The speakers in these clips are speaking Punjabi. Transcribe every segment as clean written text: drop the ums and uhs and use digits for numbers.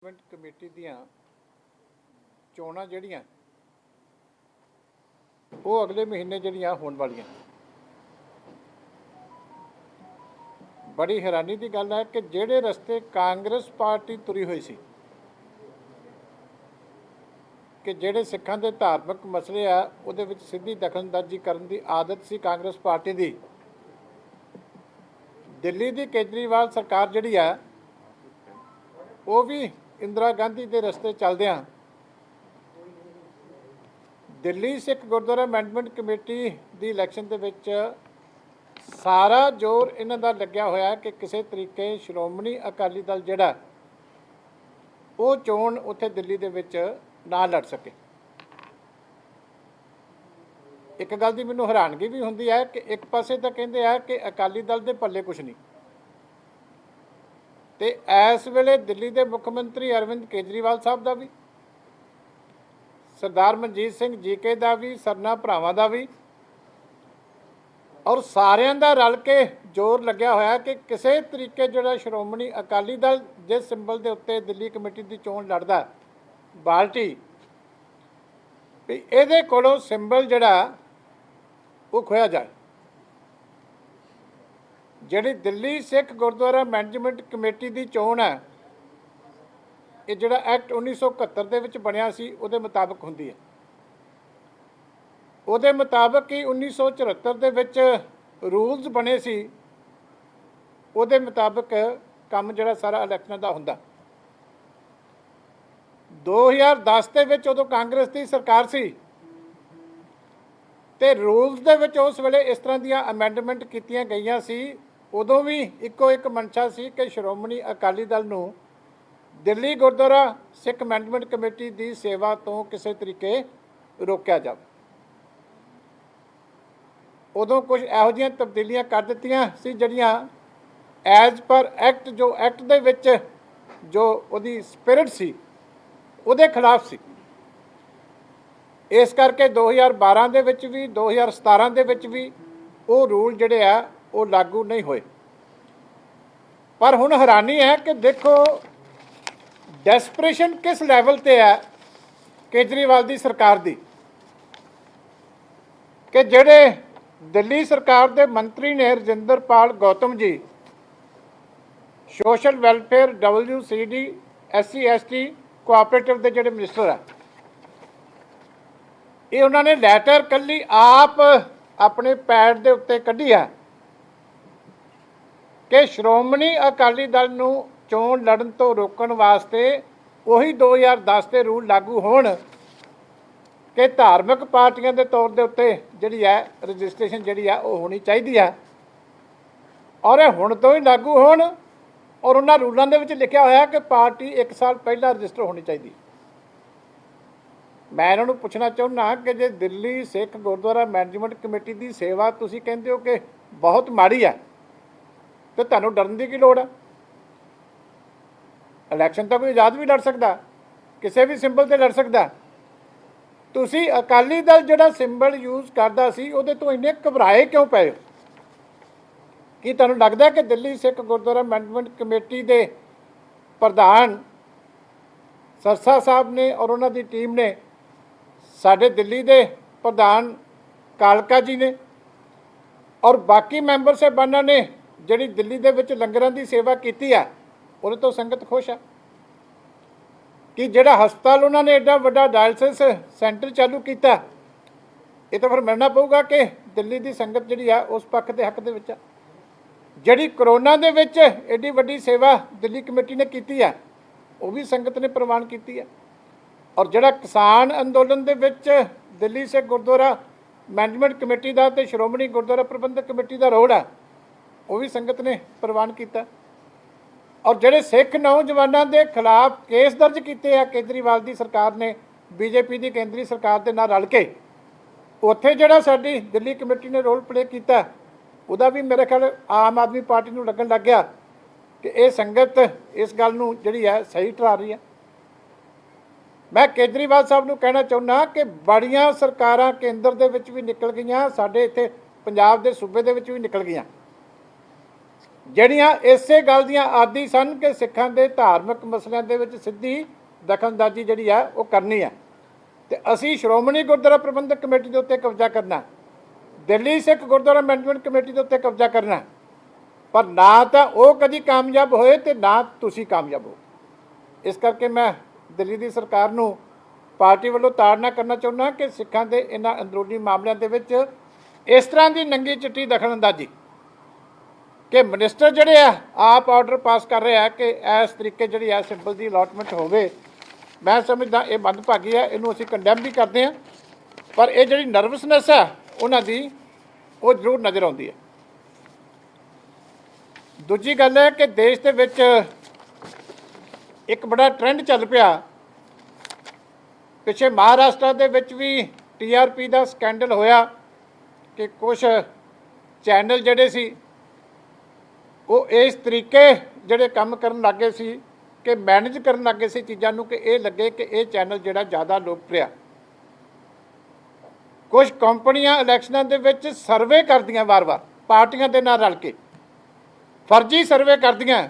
कमेटी दियां चोणां जिहड़ियां वो अगले महीने जिहड़ियां होण वालियां। बड़ी हैरानी की गल है कि जिहड़े रस्ते कांग्रेस पार्टी तुरी हुई सी कि जिहड़े सिखां दे धार्मिक मसले आ उहदे विच सिद्धी दखलअंदाजी करन दी आदत सी कांग्रेस पार्टी दी। दिल्ली दी केजरीवाल सरकार जिहड़ी आ वो भी इंदिरा गांधी के रस्ते चलदियां दिल्ली सिख गुरुद्वारा मैनेजमेंट कमेटी की इलैक्शन के विच सारा जोर इन्हां दा लग्या होया कि किसी तरीके श्रोमणी अकाली दल जिहड़ा वो चोण उत्थे दिल्ली दे विच ना लड़ सके। एक गल दी मैनूं हैरानगी भी हुंदी है कि एक पासे तां कहिंदे आ कि अकाली दल दे पल्ले कुछ नहीं ते इस वेले दिल्ली के मुख्यमंत्री अरविंद केजरीवाल साहब का भी, सरदार मनजीत सिंह जीके का भी, सरना भरावां का भी और सारिਆਂ ਦਾ रल के जोर लग्या होया कि किसी तरीके जो श्रोमणी अकाली दल जिस सिंबल के उत्ते दिल्ली कमेटी की चोण लड़दा बाल्टी भी इहदे कोलों सिंबल जिहड़ा वो खोया जाए। जिहड़ी दिल्ली सिख गुरुद्वारा मैनेजमेंट कमेटी की चोण है ये जिहड़ा एक्ट 1971 दे विच बनिया सी उहदे मुताबिक हुंदी है। उहदे मुताबिक ही 1974 दे विच रूल्स बने सी उहदे मुताबिक काम जिहड़ा सारा इलैक्शनां दा हुंदा। 2010 दे विच उदों कांग्रेस की सरकार सी ते रूल्स दे विच उस वेले इस तरह दीयां अमेंडमेंट कीतियां गईयां सी। उदों भी इक्को एक मंशा सी कि श्रोमणी अकाली दल नूं दिल्ली गुरुद्वारा सिख मैनेजमेंट कमेटी की सेवा तो किसी तरीके रोकया जाए। उदों कुछ इहो जिहियां तब्दीलियां कर दित्तियां सी जिहड़ियां एज पर एक्ट जो एक्ट दे विच जो उहदी स्पिरिट सी उहदे खिलाफ सी। इस करके 2012 दे विच भी 2017 दे विच भी वो रूल जिहड़े आ वो लागू नहीं होए। पर हुण हैरानी है कि देखो डेस्परेशन किस लैवल ते है केजरीवाल की सरकार दी कि जिहड़े दिल्ली सरकार के मंत्री ने Rajinderpal Gautam ji social welfare WCD SC ST cooperative के जिहड़े मिनिस्टर है ये उन्होंने लैटर कल्ली आप अपने पैड के उत्ते कढ़ी है कि श्रोमणी अकाली दल नूं चोण लड़न तो रोकण वास्ते वही 2010 के रूल लागू होण कि धार्मिक पार्टियां के तौर के उत्ते जिहड़ी है रजिस्ट्रेशन जिहड़ी है वो होनी चाहिए है और हुण तो ही लागू होण और उन्हां रूलों के विच लिखिया होया कि पार्टी 1 साल पहला रजिस्टर होनी चाहिए। मैं इन्हां नूं पुछना चाहुंदा कि जे दिल्ली सिख गुरुद्वारा मैनेजमेंट कमेटी की सेवा तुसीं कहंदे हो कि बहुत माड़ी है तो तुहानूं डरन की लोड़ है। इलैक्शन तो कोई आज़ाद भी लड़ सकता किसी भी सिंबल से लड़ सकता। तुसीं अकाली दल जिहड़ा सिंबल यूज़ करदा सी उहदे तो इन्ने घबराए क्यों पे हो? की तुहानूं लगदा कि दिल्ली सिख गुरुद्वारा मैनेजमेंट कमेटी के प्रधान सरसा साहब ने और उन्हां दी टीम ने साडे दिल्ली के प्रधान कालका जी ने और बाकी मैंबर साहबानां ने जिहड़ी दिल्ली दे विच लंगरां दी सेवा कीती है उहदे तो संगत खुश है कि जिहड़ा हस्पताल उन्होंने एडा वड्डा डायलिसिस सेंटर चालू किया ये तो फिर मिलना पऊगा कि दिल्ली की संगत जिहड़ी है उस पक्ष के हक दे विच जिहड़ी करोना दे विच एडी वड्डी सेवा दिल्ली कमेटी ने की है वो भी संगत ने प्रवान की है। और जिहड़ा किसान अंदोलन दे विच दिल्ली सिख गुरुद्वारा मैनेजमेंट कमेटी का ते श्रोमणी गुरुद्वारा प्रबंधक कमेटी का रोल है वो भी संगत ने प्रवान किया। और जिहड़े सिख नौजवानों के खिलाफ केस दर्ज किए हैं केजरीवाल की सरकार ने BJP की केंद्रीय सरकार के नाल रल के उत्थे जिहड़ा साडी दिल्ली कमेटी ने रोल प्ले किया उहदा भी मेरे ख्याल आम आदमी पार्टी नूं लगन लग गया कि ये संगत इस गल नूं जिहड़ी है सही ठहरा रही है। मैं केजरीवाल साहब नूं कहना चाहुंदा कि बड़ियां सरकारां केंद्र दे विच भी निकल गईयां साडे इत्थे पंजाब दे सूबे दे विच भी निकल गईयां ਜਿਹੜੀਆਂ ਇਸੇ ਗੱਲ ਦੀਆਂ ਆਦੀ ਸਨ ਕਿ ਸਿੱਖਾਂ ਦੇ ਧਾਰਮਿਕ ਮਸਲਿਆਂ ਦੇ ਵਿੱਚ ਸਿੱਧੀ ਦਖਲਅੰਦਾਜ਼ੀ ਜਿਹੜੀ ਆ ਉਹ ਕਰਨੀ ਆ ਤੇ ਅਸੀਂ ਸ਼੍ਰੋਮਣੀ ਗੁਰਦੁਆਰਾ ਪ੍ਰਬੰਧਕ ਕਮੇਟੀ ਦੇ ਉੱਤੇ ਕਬਜ਼ਾ ਕਰਨਾ, ਦਿੱਲੀ ਸਿੱਖ ਗੁਰਦੁਆਰਾ ਮੈਨੇਜਮੈਂਟ ਕਮੇਟੀ ਦੇ ਉੱਤੇ ਕਬਜ਼ਾ ਕਰਨਾ, ਪਰ ਨਾ ਤਾਂ ਉਹ ਕਦੀ ਕਾਮਯਾਬ ਹੋਏ ਤੇ ਨਾ ਤੁਸੀਂ ਕਾਮਯਾਬ ਹੋ। ਇਸ ਕਰਕੇ ਮੈਂ ਦਿੱਲੀ ਦੀ ਸਰਕਾਰ ਨੂੰ ਪਾਰਟੀ ਵੱਲੋਂ ਤਾੜਨਾ ਕਰਨਾ ਚਾਹੁੰਦਾ ਕਿ ਸਿੱਖਾਂ ਦੇ ਇਹਨਾਂ ਅੰਦਰੂਨੀ ਮਾਮਲਿਆਂ ਦੇ ਵਿੱਚ ਇਸ ਤਰ੍ਹਾਂ ਦੀ ਨੰਗੀ ਚਿੱਟੀ ਦਖਲਅੰਦਾਜ਼ੀ ਕਿ ਮਿਨਿਸਟਰ ਜਿਹੜੇ ਆ ਆਪ ਆਰਡਰ ਪਾਸ ਕਰ ਰਹੇ ਆ ਕਿ ਇਸ ਤਰੀਕੇ ਜਿਹੜੀ ਆ ਸਿੰਬਲ ਦੀ ਅਲਾਟਮੈਂਟ ਹੋਵੇ, ਮੈਂ ਸਮਝਦਾ ਇਹ ਮੰਦਭਾਗੀ ਹੈ, ਇਹਨੂੰ ਅਸੀਂ ਕੰਡੈਮ ਵੀ ਕਰਦੇ ਹਾਂ। ਪਰ ਇਹ ਜਿਹੜੀ ਨਰਵਸਨੈਸ ਹੈ ਉਹਨਾਂ ਦੀ ਉਹ ਜ਼ਰੂਰ ਨਜ਼ਰ ਆਉਂਦੀ ਹੈ। ਦੂਜੀ ਗੱਲ ਹੈ ਕਿ ਦੇਸ਼ ਦੇ ਵਿੱਚ ਇੱਕ ਬੜਾ ਟ੍ਰੈਂਡ ਚੱਲ ਪਿਆ। ਪਿੱਛੇ ਮਹਾਰਾਸ਼ਟਰ ਦੇ ਵਿੱਚ ਵੀ TRP ਦਾ ਸਕੈਂਡਲ ਹੋਇਆ ਕਿ ਕੁਛ ਚੈਨਲ ਜਿਹੜੇ ਸੀ ਉਹ ਇਸ ਤਰੀਕੇ ਜਿਹੜੇ ਕੰਮ ਕਰਨ ਲੱਗੇ ਸੀ ਕਿ ਮੈਨੇਜ ਕਰਨ ਲੱਗੇ ਸੀ ਚੀਜ਼ਾਂ ਨੂੰ ਕਿ ਇਹ ਲੱਗੇ ਕਿ ਇਹ ਚੈਨਲ ਜਿਹੜਾ ਜ਼ਿਆਦਾ ਲੋਕਪ੍ਰਿਆ। ਕੁਝ ਕੰਪਨੀਆਂ ਇਲੈਕਸ਼ਨਾਂ ਦੇ ਵਿੱਚ ਸਰਵੇ ਕਰਦੀਆਂ ਵਾਰ-ਵਾਰ ਪਾਰਟੀਆਂ ਦੇ ਨਾਲ ਰਲ ਕੇ ਫਰਜ਼ੀ ਸਰਵੇ ਕਰਦੀਆਂ,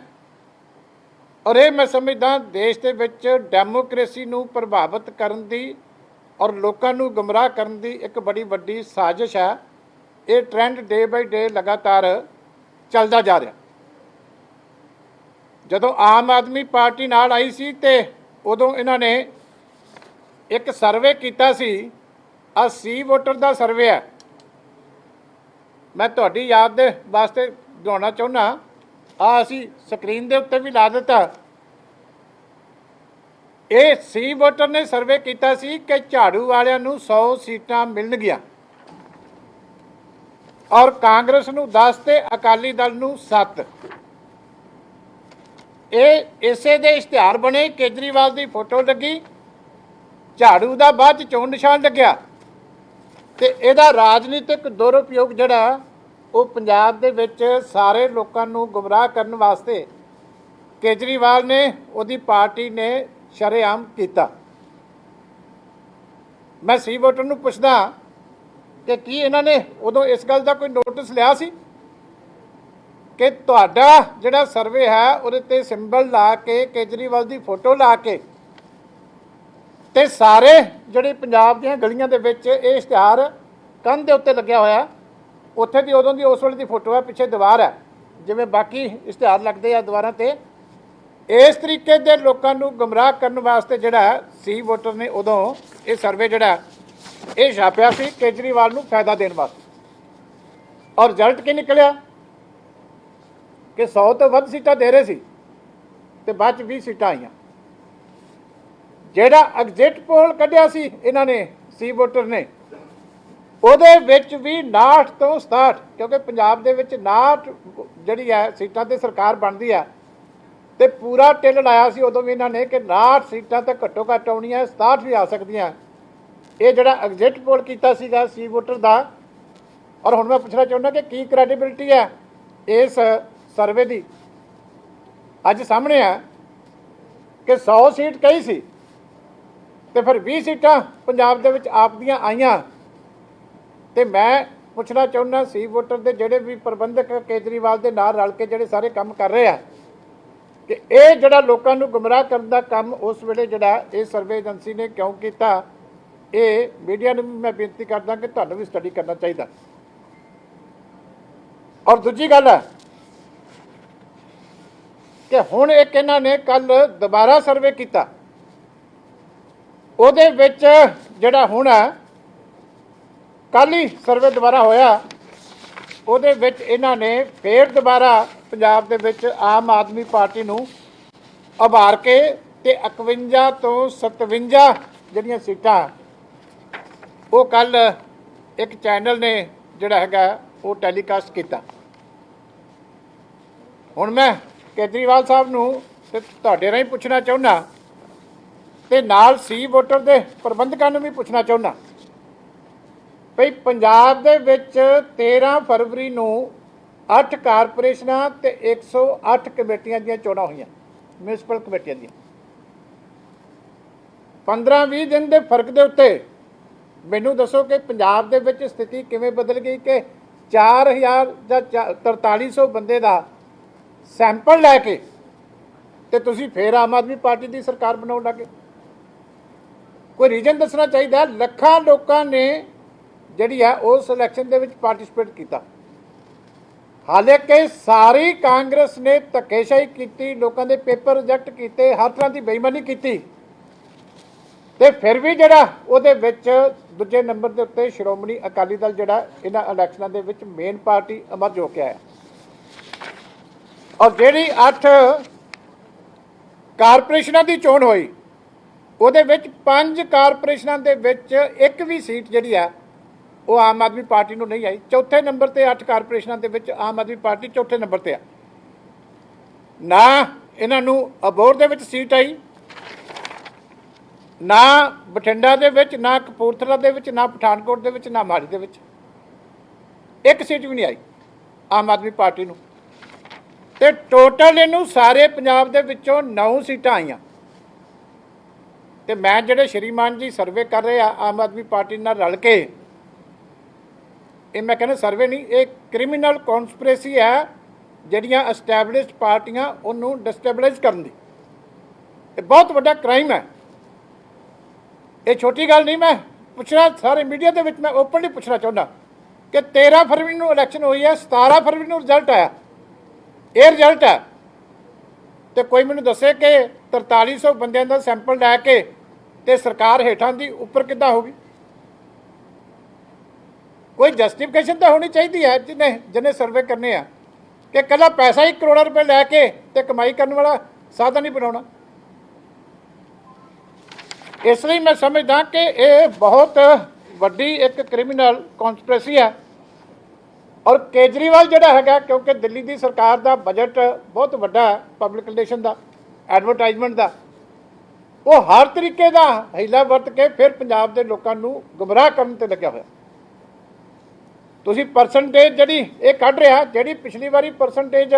ਔਰ ਇਹ ਮੈਂ ਸਮਝਦਾ ਦੇਸ਼ ਦੇ ਵਿੱਚ ਡੈਮੋਕ੍ਰੇਸੀ ਨੂੰ ਪ੍ਰਭਾਵਿਤ ਕਰਨ ਦੀ ਔਰ ਲੋਕਾਂ ਨੂੰ ਗੁੰਮਰਾਹ ਕਰਨ ਦੀ ਇੱਕ ਬੜੀ ਵੱਡੀ ਸਾਜ਼ਿਸ਼ ਹੈ। ਇਹ ਟ੍ਰੈਂਡ ਡੇ ਬਾਈ ਡੇ ਲਗਾਤਾਰ ਚੱਲਦਾ ਜਾ ਰਿਹਾ। ਜਦੋਂ ਆਮ ਆਦਮੀ ਪਾਰਟੀ ਨਾਲ ਆਈ ਸੀ ਤੇ ਉਦੋਂ ਇਹਨਾਂ ਨੇ ਇੱਕ ਸਰਵੇ ਕੀਤਾ ਸੀ, ਆ ਸੀ ਵੋਟਰ ਦਾ ਸਰਵੇ ਹੈ। ਮੈਂ ਤੁਹਾਡੀ ਯਾਦ ਦੇ ਵਾਸਤੇ ਦਿਖਾਉਣਾ ਚਾਹੁੰਦਾ, ਆ ਅਸੀਂ ਸਕਰੀਨ ਦੇ ਉੱਤੇ ਵੀ ਲਾ ਦਿੱਤਾ। ਇਹ ਸੀ ਵੋਟਰ ਨੇ ਸਰਵੇ ਕੀਤਾ ਸੀ ਕਿ ਝਾੜੂ ਵਾਲਿਆਂ ਨੂੰ 100 ਸੀਟਾਂ ਮਿਲਣਗੀਆਂ ਔਰ ਕਾਂਗਰਸ ਨੂੰ 10 ਤੇ ਅਕਾਲੀ ਦਲ ਨੂੰ 7। ਇਹ ਇਸੇ ਦੇ ਇਸ਼ਤਿਹਾਰ ਬਣੇ, ਕੇਜਰੀਵਾਲ ਦੀ ਫੋਟੋ ਲੱਗੀ, ਝਾੜੂ ਦਾ ਬਾਅਦ 'ਚ ਚੋਣ ਨਿਸ਼ਾਨ ਲੱਗਿਆ ਤੇ ਇਹਦਾ ਰਾਜਨੀਤਿਕ ਦੁਰਉਪਯੋਗ ਜਿਹੜਾ ਉਹ ਪੰਜਾਬ ਦੇ ਵਿੱਚ ਸਾਰੇ ਲੋਕਾਂ ਨੂੰ ਗੁੰਮਰਾਹ ਕਰਨ ਵਾਸਤੇ ਕੇਜਰੀਵਾਲ ਨੇ, ਉਹਦੀ ਪਾਰਟੀ ਨੇ ਸ਼ਰੇਆਮ ਕੀਤਾ। ਮੈਂ ਸੀ ਵੋਟਰ ਨੂੰ ਪੁੱਛਦਾ ਕਿ ਕੀ ਇਹਨਾਂ ਨੇ ਉਦੋਂ ਇਸ ਗੱਲ ਦਾ ਕੋਈ ਨੋਟਿਸ ਲਿਆ ਸੀ ਕਿ ਤੁਹਾਡਾ ਜਿਹੜਾ ਸਰਵੇ ਹੈ ਉਹਦੇ ਤੇ ਸਿੰਬਲ ਲਾ ਕੇ ਕੇਜਰੀਵਾਲ ਦੀ ਫੋਟੋ ਲਾ ਕੇ ਤੇ ਸਾਰੇ ਜਿਹੜੇ ਪੰਜਾਬ ਦੀਆਂ ਗਲੀਆਂ ਦੇ ਵਿੱਚ ਇਹ ਇਸ਼ਤਿਹਾਰ ਕੰਧ ਦੇ ਉੱਤੇ ਲੱਗਿਆ ਹੋਇਆ, ਉੱਥੇ ਦੀ ਉਦੋਂ ਦੀ ਉਸ ਵੇਲੇ ਦੀ ਫੋਟੋ ਹੈ, ਪਿੱਛੇ ਦੀਵਾਰ ਹੈ, ਜਿਵੇਂ ਬਾਕੀ ਇਸ਼ਤਿਹਾਰ ਲੱਗਦੇ ਆ ਦੀਵਾਰਾਂ ਤੇ। ਇਸ ਤਰੀਕੇ ਦੇ ਲੋਕਾਂ ਨੂੰ ਗੁੰਮਰਾਹ ਕਰਨ ਵਾਸਤੇ ਜਿਹੜਾ ਸੀ ਵੋਟਰ ਨੇ ਉਦੋਂ ਇਹ ਸਰਵੇ ਜਿਹੜਾ ਇਹ ਛਾਪਿਆ ਸੀ ਕੇਜਰੀਵਾਲ ਨੂੰ ਫਾਇਦਾ ਦੇਣ ਵਾਸਤੇ, ਔਰ ਰਿਜ਼ਲਟ ਕੀ ਨਿਕਲਿਆ ਕਿ 100 ਤੋਂ ਵੱਧ ਸੀਟਾਂ ਦੇ ਰਹੇ ਸੀ ਤੇ ਬਾਅਦ 'ਚ 20 ਸੀਟਾਂ ਆਈਆਂ। ਜਿਹੜਾ ਐਗਜ਼ਿਟ ਪੋਲ ਕੱਢਿਆ ਸੀ ਇਹਨਾਂ ਨੇ ਸੀ ਵੋਟਰ ਨੇ, ਉਹਦੇ ਵਿੱਚ ਵੀ 59 ਤੋਂ 67, ਕਿਉਂਕਿ ਪੰਜਾਬ ਦੇ ਵਿੱਚ 59 ਜਿਹੜੀ ਹੈ ਸੀਟਾਂ ਤੇ ਸਰਕਾਰ ਬਣਦੀ ਆ ਤੇ ਪੂਰਾ ਟਿੱਲ ਲਾਇਆ ਸੀ ਉਦੋਂ ਵੀ ਇਹਨਾਂ ਨੇ ਕਿ 59 ਸੀਟਾਂ ਤਾਂ ਘੱਟੋ ਘੱਟ ਆਉਣੀਆਂ, 67 ਵੀ ਆ ਸਕਦੀਆਂ। ਇਹ ਜਿਹੜਾ ਐਗਜ਼ਿਟ ਪੋਲ ਕੀਤਾ ਸੀਗਾ ਸੀ ਵੋਟਰ ਦਾ, ਔਰ ਹੁਣ ਮੈਂ ਪੁੱਛਣਾ ਚਾਹੁੰਦਾ ਕਿ ਕੀ ਕ੍ਰੈਡੀਬਿਲਿਟੀ ਹੈ ਇਸ ਸਰਵੇ ਦੀ। ਅੱਜ ਸਾਹਮਣੇ ਆ ਕਿ 100 ਸੀਟ ਕਹੀ ਸੀ ਤੇ ਫਿਰ 20 ਸੀਟਾਂ ਪੰਜਾਬ ਦੇ ਵਿੱਚ ਆਪ ਦੀਆਂ ਆਈਆਂ। ਤੇ ਮੈਂ ਪੁੱਛਣਾ ਚਾਹੁੰਦਾ ਸੀ ਵੋਟਰ ਦੇ ਜਿਹੜੇ ਵੀ ਪ੍ਰਬੰਧਕ ਕੇਜਰੀਵਾਲ ਦੇ ਨਾਲ ਰਲ ਕੇ ਜਿਹੜੇ ਸਾਰੇ ਕੰਮ ਕਰ ਰਹੇ ਆ ਕਿ ਇਹ ਜਿਹੜਾ ਲੋਕਾਂ ਨੂੰ ਗੁੰਮਰਾਹ ਕਰਨ ਦਾ ਕੰਮ ਉਸ ਵੇਲੇ ਜਿਹੜਾ ਇਹ ਸਰਵੇ ਏਜੰਸੀ ਨੇ ਕਿਉਂ ਕੀਤਾ, ਇਹ ਮੀਡੀਆ ਨੂੰ ਵੀ ਮੈਂ ਬੇਨਤੀ ਕਰਦਾ ਕਿ ਤੁਹਾਨੂੰ ਵੀ ਸਟੱਡੀ ਕਰਨਾ ਚਾਹੀਦਾ। ਔਰ ਦੂਜੀ ਗੱਲ ਹੈ ਕਿ ਹੁਣ ਇੱਕ ਇਹਨਾਂ ਨੇ ਕੱਲ ਦੁਬਾਰਾ ਸਰਵੇ ਕੀਤਾ, ਉਹਦੇ ਵਿੱਚ ਜਿਹੜਾ ਹੁਣ ਹੈ ਕੱਲ ਹੀ ਸਰਵੇ ਦੁਬਾਰਾ ਹੋਇਆ, ਉਹਦੇ ਵਿੱਚ ਇਹਨਾਂ ਨੇ ਫੇਰ ਦੁਬਾਰਾ ਪੰਜਾਬ ਦੇ ਵਿੱਚ ਆਮ ਆਦਮੀ ਪਾਰਟੀ ਨੂੰ ਉਭਾਰ ਕੇ ਤੇ 51 ਤੋਂ 57 ਜਿਹੜੀਆਂ ਸੀਟਾਂ ਉਹ ਕੱਲ ਇੱਕ ਚੈਨਲ ਨੇ ਜਿਹੜਾ ਹੈਗਾ ਉਹ ਟੈਲੀਕਾਸਟ ਕੀਤਾ। ਹੁਣ ਮੈਂ ਕੇਜਰੀਵਾਲ ਸਾਹਿਬ ਨੂੰ ਤੇ ਤੁਹਾਡੇ ਰਾਹੀਂ ਪੁੱਛਣਾ ਚਾਹੁੰਦਾ ਤੇ ਨਾਲ ਸੀ ਵੋਟਰ ਦੇ ਪ੍ਰਬੰਧਕਾਂ ਨੂੰ ਵੀ ਪੁੱਛਣਾ ਚਾਹੁੰਦਾ ਭਈ ਪੰਜਾਬ ਦੇ ਵਿੱਚ 13 ਫਰਵਰੀ ਨੂੰ 8 ਕਾਰਪੋਰੇਸ਼ਨਾਂ ਤੇ 108 ਕਮੇਟੀਆਂ ਦੀਆਂ ਚੋਣਾਂ ਹੋਈਆਂ, ਮਿਊਨਿਸਪਲ ਕਮੇਟੀਆਂ ਦੀਆਂ। 15-20 ਦਿਨ ਦੇ ਫਰਕ ਦੇ ਉੱਤੇ ਮੈਨੂੰ ਦੱਸੋ ਕਿ ਪੰਜਾਬ ਦੇ ਵਿੱਚ ਸਥਿਤੀ ਕਿਵੇਂ ਬਦਲ ਗਈ ਕਿ 4000 ਜਾਂ 4300 ਬੰਦੇ ਦਾ ਸੈਂਪਲ ਲੈ ਕੇ ਤੇ ਤੁਸੀਂ ਫੇਰ ਆਮ ਆਦਮੀ ਪਾਰਟੀ ਦੀ ਸਰਕਾਰ ਬਣਾਉਣ ਲੱਗੇ। ਕੋਈ ਰੀਜ਼ਨ ਦੱਸਣਾ ਚਾਹੀਦਾ। ਲੱਖਾਂ ਲੋਕਾਂ ਨੇ ਜਿਹੜੀ ਆ ਉਸ ਇਲੈਕਸ਼ਨ ਦੇ ਵਿੱਚ ਪਾਰਟਿਸਿਪੇਟ ਕੀਤਾ, ਹਾਲਾਂਕਿ ਸਾਰੀ ਕਾਂਗਰਸ ਨੇ ਧੱਕੇਸ਼ਾਹੀ ਕੀਤੀ, ਲੋਕਾਂ ਦੇ ਪੇਪਰ ਰਿਜੈਕਟ ਕੀਤੇ, ਹਰ ਤਰ੍ਹਾਂ ਦੀ ਬੇਈਮਾਨੀ ਕੀਤੀ, ਤੇ ਫਿਰ ਵੀ ਜਿਹੜਾ ਉਹਦੇ ਵਿੱਚ ਦੂਜੇ ਨੰਬਰ ਦੇ ਉੱਤੇ ਸ਼੍ਰੋਮਣੀ ਅਕਾਲੀ ਦਲ ਜਿਹੜਾ ਇਹਨਾਂ ਇਲੈਕਸ਼ਨਾਂ ਦੇ ਵਿੱਚ ਮੇਨ ਪਾਰਟੀ ਅਮਰ ਹੋ ਕੇ ਆਇਆ। ਔਰ ਜਿਹੜੀ 8 ਕਾਰਪੋਰੇਸ਼ਨਾਂ ਦੀ ਚੋਣ ਹੋਈ ਉਹਦੇ ਵਿੱਚ 5 ਕਾਰਪੋਰੇਸ਼ਨਾਂ ਦੇ ਵਿੱਚ ਇੱਕ ਵੀ ਸੀਟ ਜਿਹੜੀ ਆ ਉਹ ਆਮ ਆਦਮੀ ਪਾਰਟੀ ਨੂੰ ਨਹੀਂ ਆਈ। ਚੌਥੇ ਨੰਬਰ ਤੇ 8 ਕਾਰਪੋਰੇਸ਼ਨਾਂ ਦੇ ਵਿੱਚ ਆਮ ਆਦਮੀ ਪਾਰਟੀ ਚੌਥੇ ਨੰਬਰ ਤੇ ਆ। ਨਾ ਇਹਨਾਂ ਨੂੰ ਅਬੋਹਰ ਦੇ ਵਿੱਚ ਸੀਟ ਆਈ, ਨਾ ਬਠਿੰਡਾ ਦੇ ਵਿੱਚ, ਨਾ ਕਪੂਰਥਲਾ ਦੇ ਵਿੱਚ, ਨਾ ਪਠਾਨਕੋਟ ਦੇ ਵਿੱਚ, ਨਾ ਮੋਹਾਲੀ ਦੇ ਵਿੱਚ ਇੱਕ ਸੀਟ ਵੀ ਨਹੀਂ ਆਈ ਆਮ ਆਦਮੀ ਪਾਰਟੀ ਨੂੰ। ਤੇ ਟੋਟਲ ਇਹਨੂੰ ਸਾਰੇ ਪੰਜਾਬ ਦੇ ਵਿੱਚੋਂ 9 ਸੀਟਾਂ ਆਈਆਂ। ਤੇ ਮੈਂ ਜਿਹੜੇ ਸ਼੍ਰੀਮਾਨ ਜੀ ਸਰਵੇ ਕਰ ਰਹੇ ਆ ਆਮ ਆਦਮੀ ਪਾਰਟੀ ਨਾਲ ਰਲ ਕੇ, ਇਹ ਮੈਂ ਕਹਿੰਦਾ ਸਰਵੇ ਨਹੀਂ, ਇਹ ਕ੍ਰਿਮੀਨਲ ਕੌਨਸਪੀਰੇਸੀ ਹੈ ਜਿਹੜੀਆਂ ਐਸਟੈਬਲਿਸ਼ਡ ਪਾਰਟੀਆਂ ਉਹਨੂੰ ਡਿਸਟੈਬਲਾਈਜ਼ ਕਰਨ ਦੀ। ਇਹ ਬਹੁਤ ਵੱਡਾ ਕ੍ਰਾਈਮ ਹੈ, ਇਹ ਛੋਟੀ ਗੱਲ ਨਹੀਂ। ਮੈਂ ਪੁੱਛਣਾ ਸਾਰੇ ਮੀਡੀਆ ਦੇ ਵਿੱਚ, ਮੈਂ ਓਪਨਲੀ ਪੁੱਛਣਾ ਚਾਹੁੰਦਾ ਕਿ 13 ਫਰਵਰੀ ਨੂੰ ਇਲੈਕਸ਼ਨ ਹੋਈ ਹੈ, 17 ਫਰਵਰੀ ਨੂੰ ਰਿਜ਼ਲਟ ਆਇਆ, ਇਹ ਰਿਜ਼ਲਟ ਹੈ। ਤੇ ਕੋਈ ਮੈਨੂੰ ਦੱਸੇ ਕਿ 4300 ਬੰਦਿਆਂ ਦਾ ਸੈਂਪਲ ਲੈ ਕੇ ਤੇ ਸਰਕਾਰ ਹੇਠਾਂ ਦੀ ਉੱਪਰ ਕਿੱਦਾਂ ਹੋ ਗਈ? ਕੋਈ ਜਸਟੀਫਿਕੇਸ਼ਨ ਤਾਂ ਹੋਣੀ ਚਾਹੀਦੀ ਹੈ ਜਿਹਨੇ ਸਰਵੇ ਕਰਨੇ ਆ, ਕਿ ਇਕੱਲਾ ਪੈਸਾ ਹੀ ਕਰੋੜਾਂ ਰੁਪਏ ਲੈ ਕੇ ਤੇ ਕਮਾਈ ਕਰਨ ਵਾਲਾ ਸਾਧਨ ਨਹੀਂ ਬਣਾਉਣਾ। ਇਸ ਲਈ ਮੈਂ ਸਮਝਦਾ ਕਿ ਇਹ ਬਹੁਤ ਵੱਡੀ ਇੱਕ ਕ੍ਰਿਮੀਨਲ ਕੌਨਸਪੀਰੇਸੀ ਹੈ। ਔਰ ਕੇਜਰੀਵਾਲ ਜਿਹੜਾ ਹੈਗਾ, ਕਿਉਂਕਿ ਦਿੱਲੀ ਦੀ ਸਰਕਾਰ ਦਾ ਬਜਟ ਬਹੁਤ ਵੱਡਾ ਹੈ ਪਬਲਿਕ ਰਿਲੇਸ਼ਨ ਦਾ, ਐਡਵਰਟਾਈਜ਼ਮੈਂਟ ਦਾ, ਉਹ ਹਰ ਤਰੀਕੇ ਦਾ ਹੀਲਾ ਵਰਤ ਕੇ ਫਿਰ ਪੰਜਾਬ ਦੇ ਲੋਕਾਂ ਨੂੰ ਗੁੰਮਰਾਹ ਕਰਨ ਤੇ ਲੱਗਿਆ ਹੋਇਆ। ਤੁਸੀਂ ਪਰਸੈਂਟੇਜ ਜਿਹੜੀ ਇਹ ਕੱਢ ਰਿਹਾ, ਜਿਹੜੀ ਪਿਛਲੀ ਵਾਰੀ ਪਰਸੈਂਟੇਜ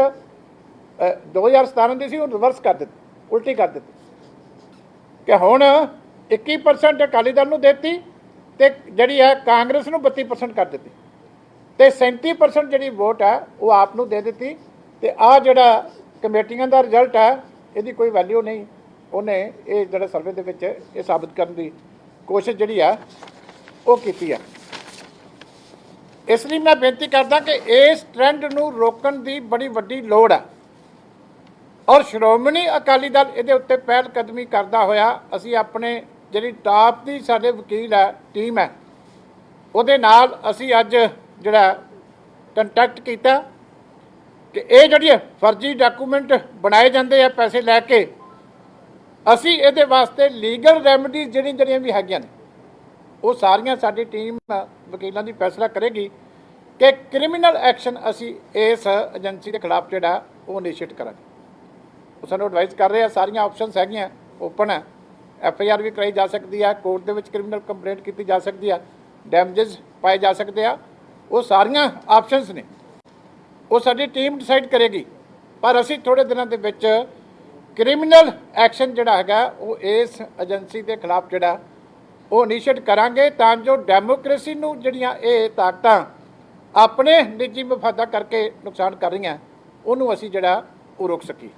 2017 ਦੀ ਸੀ ਉਹ ਰਿਵਰਸ ਕਰ ਦਿੱਤੀ, ਉਲਟੀ ਕਰ ਦਿੱਤੀ, ਕਿ ਹੁਣ 21% ਅਕਾਲੀ ਦਲ ਨੂੰ ਦਿੱਤੀ ਤੇ ਜਿਹੜੀ ਹੈ ਕਾਂਗਰਸ ਨੂੰ 32% ਕਰ ਦਿੱਤੀ, ਤੇ 37% ਜਿਹੜੀ ਵੋਟ ਹੈ ਉਹ ਆਪ ਨੂੰ ਦੇ ਦਿੱਤੀ। ਤੇ ਆਹ ਜਿਹੜਾ ਕਮੇਟੀਆਂ ਦਾ ਰਿਜ਼ਲਟ ਹੈ ਇਹਦੀ ਕੋਈ ਵੈਲਿਊ ਨਹੀਂ। ਉਹਨੇ ਇਹ ਜਿਹੜਾ ਸਰਵੇ ਦੇ ਵਿੱਚ ਇਹ ਸਾਬਤ ਕਰਨ ਦੀ ਕੋਸ਼ਿਸ਼ ਜਿਹੜੀ ਆ ਉਹ ਕੀਤੀ ਆ। ਇਸ ਲਈ ਮੈਂ ਬੇਨਤੀ ਕਰਦਾ ਕਿ ਇਸ ਟ੍ਰੈਂਡ ਨੂੰ ਰੋਕਣ ਦੀ ਬੜੀ ਵੱਡੀ ਲੋੜ ਹੈ। ਔਰ ਸ਼੍ਰੋਮਣੀ ਅਕਾਲੀ ਦਲ ਇਹਦੇ ਉੱਤੇ ਪਹਿਲ ਕਦਮੀ ਕਰਦਾ ਹੋਇਆ ਅਸੀਂ ਆਪਣੇ ਜਿਹੜੀ ਟਾਪ ਦੀ ਸਾਡੇ ਵਕੀਲ ਹੈ ਟੀਮ ਹੈ ਉਹਦੇ ਨਾਲ ਅਸੀਂ ਅੱਜ ਜਿਹੜਾ ਕੰਟੈਕਟ ਕੀਤਾ ਕਿ ਇਹ ਜਿਹੜੀ ਫਰਜ਼ੀ ਡਾਕੂਮੈਂਟ ਬਣਾਏ ਜਾਂਦੇ ਆ ਪੈਸੇ ਲੈ ਕੇ, ਅਸੀਂ ਇਹਦੇ ਵਾਸਤੇ ਲੀਗਲ ਰੈਮਡੀਜ਼ ਜਿਹੜੀਆਂ ਵੀ ਹੈਗੀਆਂ ਨੇ ਉਹ ਸਾਰੀਆਂ ਸਾਡੀ ਟੀਮ ਵਕੀਲਾਂ ਦੀ ਫੈਸਲਾ ਕਰੇਗੀ ਕਿ ਕ੍ਰਿਮੀਨਲ ਐਕਸ਼ਨ ਅਸੀਂ ਇਸ ਏਜੰਸੀ ਦੇ ਖਿਲਾਫ ਜਿਹੜਾ ਉਹ ਇਨੀਸ਼ੀਏਟ ਕਰਾਂਗੇ। ਉਹ ਸਾਨੂੰ ਐਡਵਾਈਸ ਕਰ ਰਹੇ ਆ, ਸਾਰੀਆਂ ਆਪਸ਼ਨਸ ਹੈਗੀਆਂ, ਓਪਨ ਹੈ। FIR ਵੀ ਕਰਾਈ ਜਾ ਸਕਦੀ ਹੈ, ਕੋਰਟ ਦੇ ਵਿੱਚ ਕ੍ਰਿਮੀਨਲ ਕੰਪਲੇਂਟ ਕੀਤੀ ਜਾ ਸਕਦੀ ਹੈ, ਡੈਮੇਜਸ ਪਾਏ ਜਾ ਸਕਦੇ ਆ, ਉਹ ਸਾਰੀਆਂ ਆਪਸ਼ਨਸ ਨੇ, ਉਹ ਸਾਡੀ ਟੀਮ ਡਿਸਾਈਡ ਕਰੇਗੀ। ਪਰ ਅਸੀਂ ਥੋੜ੍ਹੇ ਦਿਨਾਂ ਦੇ ਵਿੱਚ ਕ੍ਰਿਮੀਨਲ ਐਕਸ਼ਨ ਜਿਹੜਾ ਹੈਗਾ ਉਹ ਇਸ ਏਜੰਸੀ ਦੇ ਖਿਲਾਫ ਜਿਹੜਾ ਉਹ ਇਨੀਸ਼ੀਏਟ ਕਰਾਂਗੇ, ਤਾਂ ਜੋ ਡੈਮੋਕ੍ਰੇਸੀ ਨੂੰ ਜਿਹੜੀਆਂ ਇਹ ਤਾਕਤਾਂ ਆਪਣੇ ਨਿੱਜੀ ਮਫਾਦਾਂ ਕਰਕੇ ਨੁਕਸਾਨ ਕਰ ਰਹੀਆਂ ਉਹਨੂੰ ਅਸੀਂ ਜਿਹੜਾ ਉਹ ਰੋਕ ਸਕੀਏ।